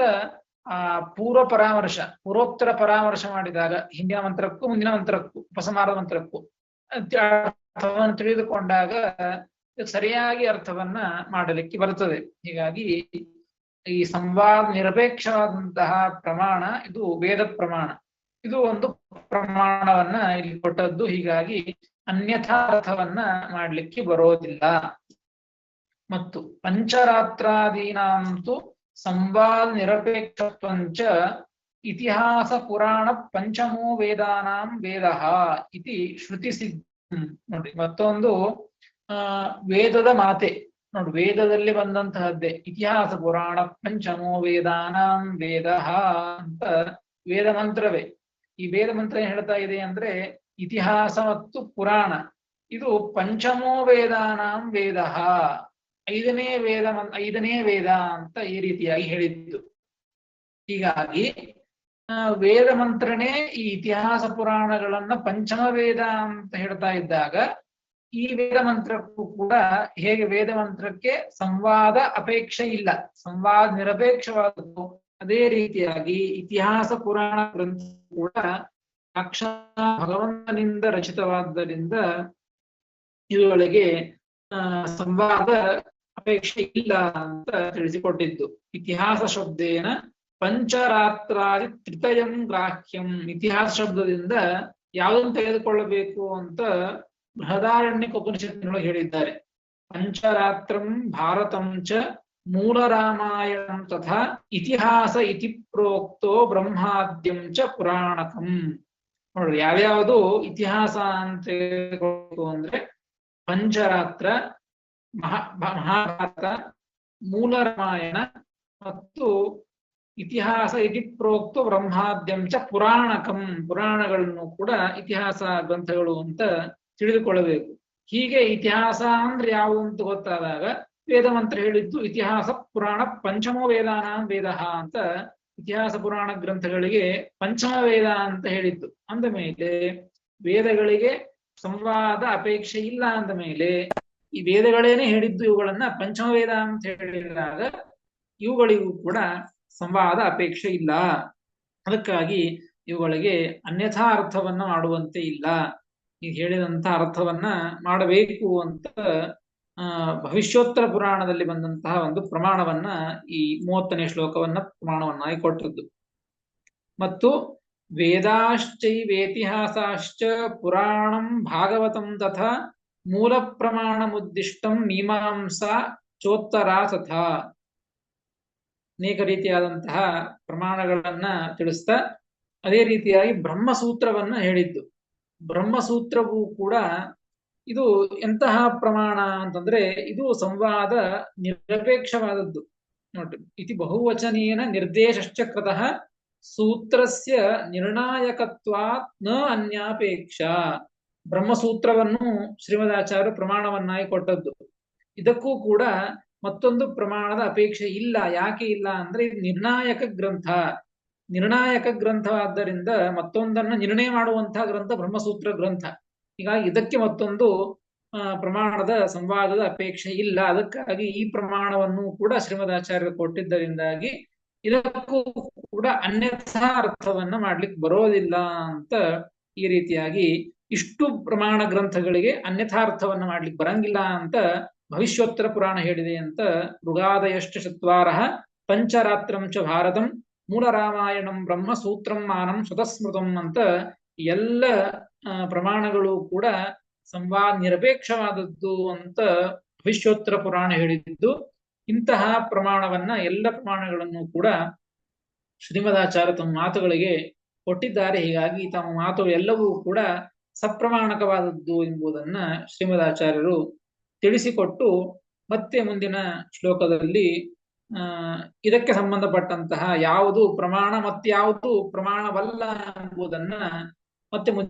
ಪೂರ್ವೋತ್ತರ ಪರಾಮರ್ಶ ಮಾಡಿದಾಗ ಹಿಂದಿನ ಮಂತ್ರಕ್ಕೂ ಮುಂದಿನ ಮಂತ್ರಕ್ಕೂ ಉಪಸಂಹಾರದ ಮಂತ್ರಕ್ಕೂ ಅರ್ಥವನ್ನು ತಿಳಿದುಕೊಂಡಾಗ ಸರಿಯಾಗಿ ಅರ್ಥವನ್ನ ಮಾಡಲಿಕ್ಕೆ ಬರುತ್ತದೆ. ಹೀಗಾಗಿ ಈ ಸಂವಾದ ನಿರಪೇಕ್ಷವಾದಂತಹ ಪ್ರಮಾಣ ಇದು ವೇದ ಪ್ರಮಾಣ. ಇದು ಒಂದು ಪ್ರಮಾಣವನ್ನ ಇಲ್ಲಿ ಕೊಟ್ಟದ್ದು. ಹೀಗಾಗಿ ಅನ್ಯಥಾ ಅರ್ಥವನ್ನ ಮಾಡ್ಲಿಕ್ಕೆ ಬರೋದಿಲ್ಲ. ಮತ್ತು ಪಂಚರಾತ್ರಾದೀನಾಂತು ಸಂವಾದ ನಿರಪೇಕ್ಷತ್ವಂಚ ಇತಿಹಾಸ ಪುರಾಣ ಪಂಚಮೋ ವೇದಾನಾಂ ವೇದಃ ಇತಿ ಶ್ರುತಿ ಸಿದ್ಧಂ. ನೋಡಿ, ಮತ್ತೊಂದು ವೇದದ ಮಾತೆ ನೋಡಿ, ವೇದದಲ್ಲಿ ಬಂದಂತಹದ್ದೇ ಇತಿಹಾಸ ಪುರಾಣ ಪಂಚಮೋ ವೇದಾನಾಂ ವೇದಃ ಅಂತ ವೇದ ಮಂತ್ರವೇ. ಈ ವೇದ ಮಂತ್ರ ಏನ್ ಹೇಳ್ತಾ ಇದೆ ಅಂದ್ರೆ ಇತಿಹಾಸ ಮತ್ತು ಪುರಾಣ ಇದು ಪಂಚಮೋ ವೇದಾನಾಂ ವೇದಃ, ಐದನೇ ವೇದ ಅಂತ ಈ ರೀತಿಯಾಗಿ ಹೇಳಿದ್ದು. ಹೀಗಾಗಿ ವೇದ ಮಂತ್ರನೇ ಈ ಇತಿಹಾಸ ಪುರಾಣಗಳನ್ನ ಪಂಚಮ ವೇದ ಅಂತ ಹೇಳ್ತಾ ಇದ್ದಾಗ ಈ ವೇದ ಮಂತ್ರಕ್ಕೂ ಕೂಡ ಹೇಗೆ ವೇದ ಮಂತ್ರಕ್ಕೆ ಸಂವಾದ ಅಪೇಕ್ಷೆ ಇಲ್ಲ, ಸಂವಾದ ನಿರಪೇಕ್ಷವಾದದ್ದು, ಅದೇ ರೀತಿಯಾಗಿ ಇತಿಹಾಸ ಪುರಾಣ ಗ್ರಂಥ ಕೂಡ ಸಾಕ್ಷಾತ್ ಭಗವಂತನಿಂದ ರಚಿತವಾದ್ದರಿಂದ ಇವುಗಳಿಗೆ ಸಂವಾದ ಅಪೇಕ್ಷೆ ಇಲ್ಲ ಅಂತ ತಿಳಿಸಿಕೊಟ್ಟಿದ್ದು. ಇತಿಹಾಸ ಶಬ್ದೇನ ಪಂಚರಾತ್ರಾದಿ ತ್ರಿತಯಂ ಗ್ರಾಹ್ಯಂ. ಇತಿಹಾಸ ಶಬ್ದದಿಂದ ಯಾವುದನ್ನು ತೆಗೆದುಕೊಳ್ಳಬೇಕು ಅಂತ ಬೃಹದಾರಣ್ಯಕ ಉಪನಿಷತ್ತಿನೊಳಗೆ ಹೇಳಿದ್ದಾರೆ. ಪಂಚರಾತ್ರಂ ಭಾರತಂ ಚ ಮೂಲ ರಾಮಾಯಣಂ ತಥಾ ಇತಿಹಾಸ ಇತಿ ಪ್ರೋಕ್ತೋ ಬ್ರಹ್ಮಾದ್ಯಂ ಚ ಪುರಾಣಕಂ. ನೋಡ್ರಿ, ಯಾವ್ಯಾವುದು ಇತಿಹಾಸ ಅಂತ ಅಂದ್ರೆ ಪಂಚರಾತ್ರ, ಮಹಾಭಾರತ, ಮೂಲ ರಾಮಾಯಣ ಮತ್ತು ಇತಿಹಾಸ ಇತಿ ಪ್ರೋಕ್ತೋ ಬ್ರಹ್ಮಾದ್ಯಂ ಚ ಪುರಾಣಕಂ. ಪುರಾಣಗಳನ್ನು ಕೂಡ ಇತಿಹಾಸ ಗ್ರಂಥಗಳು ಅಂತ ತಿಳಿದುಕೊಳ್ಳಬೇಕು. ಹೀಗೆ ಇತಿಹಾಸ ಅಂದ್ರೆ ಯಾವುದು ಅಂತ ಗೊತ್ತಾದಾಗ ವೇದ ಮಂತ್ರ ಹೇಳಿದ್ದು ಇತಿಹಾಸ ಪುರಾಣ ಪಂಚಮೋ ವೇದಾನಾಂ ವೇದಃ ಅಂತ ಇತಿಹಾಸ ಪುರಾಣ ಗ್ರಂಥಗಳಿಗೆ ಪಂಚಮ ವೇದ ಅಂತ ಹೇಳಿದ್ದು. ಅಂದ ಮೇಲೆ ವೇದಗಳಿಗೆ ಸಂವಾದ ಅಪೇಕ್ಷೆ ಇಲ್ಲ ಅಂದ ಮೇಲೆ ಈ ವೇದಗಳೇನೆ ಹೇಳಿದ್ದು ಇವುಗಳನ್ನ ಪಂಚಮ ವೇದ ಅಂತ ಹೇಳಿದಾಗ ಇವುಗಳಿಗೂ ಕೂಡ ಸಂವಾದ ಅಪೇಕ್ಷೆ ಇಲ್ಲ. ಅದಕ್ಕಾಗಿ ಇವುಗಳಿಗೆ ಅನ್ಯಥಾ ಅರ್ಥವನ್ನ ಮಾಡುವಂತೆ ಇಲ್ಲ. ಈಗ ಹೇಳಿದಂತಹ ಅರ್ಥವನ್ನ ಮಾಡಬೇಕು ಅಂತ ಭವಿಷ್ಯೋತ್ತರ ಪುರಾಣದಲ್ಲಿ ಬಂದಂತಹ ಒಂದು ಪ್ರಮಾಣವನ್ನ ಈ 30ನೇ ಶ್ಲೋಕವನ್ನ ಪ್ರಮಾಣವನ್ನಾಗಿ ಕೊಟ್ಟದ್ದು. ಮತ್ತು ವೇದಾಶ್ಚೈವೇತಿಹಾಸಾಶ್ಚ ಪುರಾಣಂ ಭಾಗವತಂ ತಥಾ ಮೂಲ ಪ್ರಮಾಣಮುದ್ದಿಷ್ಟಂ ಮೀಮಾಂಸಾ ಚೋತ್ತರಾ ತಥಾ. ಅನೇಕ ರೀತಿಯಾದಂತಹ ಪ್ರಮಾಣಗಳನ್ನ ತಿಳಿಸ್ತಾ ಅದೇ ರೀತಿಯಾಗಿ ಬ್ರಹ್ಮಸೂತ್ರವನ್ನ ಹೇಳಿದ್ದು. ಬ್ರಹ್ಮಸೂತ್ರವೂ ಕೂಡ ಇದು ಎಂತಹ ಪ್ರಮಾಣ ಅಂತಂದ್ರೆ ಇದು ಸಂವಾದ ನಿರಪೇಕ್ಷವಾದದ್ದು. ನೋಡ್ರಿ, ಇತಿ ಬಹುವಚನೇನ ನಿರ್ದೇಶಶ್ಚ ಕೃತಃ ಸೂತ್ರಸ್ಯ ನಿರ್ಣಾಯಕತ್ವಾತ್ ನ ಅನ್ಯಾಪೇಕ್ಷಾ. ಬ್ರಹ್ಮಸೂತ್ರವನ್ನು ಶ್ರೀಮದಾಚಾರ್ಯರು ಪ್ರಮಾಣವನ್ನಾಗಿ ಕೊಟ್ಟದ್ದು. ಇದಕ್ಕೂ ಕೂಡ ಮತ್ತೊಂದು ಪ್ರಮಾಣದ ಅಪೇಕ್ಷೆ ಇಲ್ಲ. ಯಾಕೆ ಇಲ್ಲ ಅಂದ್ರೆ ಇದು ನಿರ್ಣಾಯಕ ಗ್ರಂಥ. ನಿರ್ಣಾಯಕ ಗ್ರಂಥವಾದ್ದರಿಂದ ಮತ್ತೊಂದನ್ನು ನಿರ್ಣಯ ಮಾಡುವಂತಹ ಗ್ರಂಥ ಬ್ರಹ್ಮಸೂತ್ರ ಗ್ರಂಥ. ಹೀಗಾಗಿ ಇದಕ್ಕೆ ಮತ್ತೊಂದು ಪ್ರಮಾಣದ ಸಂವಾದದ ಅಪೇಕ್ಷೆ ಇಲ್ಲ. ಅದಕ್ಕಾಗಿ ಈ ಪ್ರಮಾಣವನ್ನು ಕೂಡ ಶ್ರೀಮದಾಚಾರ್ಯರು ಕೊಟ್ಟಿದ್ದರಿಂದಾಗಿ ಇದಕ್ಕೂ ಕೂಡ ಅನ್ಯಥಾ ಅರ್ಥವನ್ನ ಮಾಡ್ಲಿಕ್ಕೆ ಬರೋದಿಲ್ಲ ಅಂತ ಈ ರೀತಿಯಾಗಿ ಇಷ್ಟು ಪ್ರಮಾಣ ಗ್ರಂಥಗಳಿಗೆ ಅನ್ಯಥಾರ್ಥವನ್ನ ಮಾಡ್ಲಿಕ್ಕೆ ಬರಂಗಿಲ್ಲ ಅಂತ ಭವಿಷ್ಯೋತ್ತರ ಪುರಾಣ ಹೇಳಿದೆ ಅಂತ ಋಗಾದಯಶ್ಚ ಚತ್ವಾರಃ ಪಂಚರಾತ್ರಂ ಚ ಭಾರತಂ ಮೂಲ ರಾಮಾಯಣಂ ಬ್ರಹ್ಮ ಸೂತ್ರಂ ಮಾನಂ ಸ್ವತಸ್ಮೃತಂ ಅಂತ ಎಲ್ಲ ಪ್ರಮಾಣಗಳು ಕೂಡ ಸಂವಾದ ನಿರಪೇಕ್ಷವಾದದ್ದು ಅಂತ ಭವಿಷ್ಯೋತ್ತರ ಪುರಾಣ ಹೇಳಿದ್ದು. ಇಂತಹ ಪ್ರಮಾಣವನ್ನ ಎಲ್ಲ ಪ್ರಮಾಣಗಳನ್ನು ಕೂಡ ಶ್ರೀಮದಾಚಾರ್ಯ ತಮ್ಮ ಮಾತುಗಳಿಗೆ ಕೊಟ್ಟಿದ್ದಾರೆ. ಹೀಗಾಗಿ ತಮ್ಮ ಮಾತು ಎಲ್ಲವೂ ಕೂಡ ಸಪ್ರಮಾಣಕವಾದದ್ದು ಎಂಬುದನ್ನ ಶ್ರೀಮದಾಚಾರ್ಯರು ತಿಳಿಸಿಕೊಟ್ಟು ಮತ್ತೆ ಮುಂದಿನ ಶ್ಲೋಕದಲ್ಲಿ ಇದಕ್ಕೆ ಸಂಬಂಧಪಟ್ಟಂತಹ ಯಾವುದು ಪ್ರಮಾಣ ಮತ್ಯಾವುದು ಪ್ರಮಾಣವಲ್ಲ ಎಂಬುದನ್ನ ಮತ್ತೆ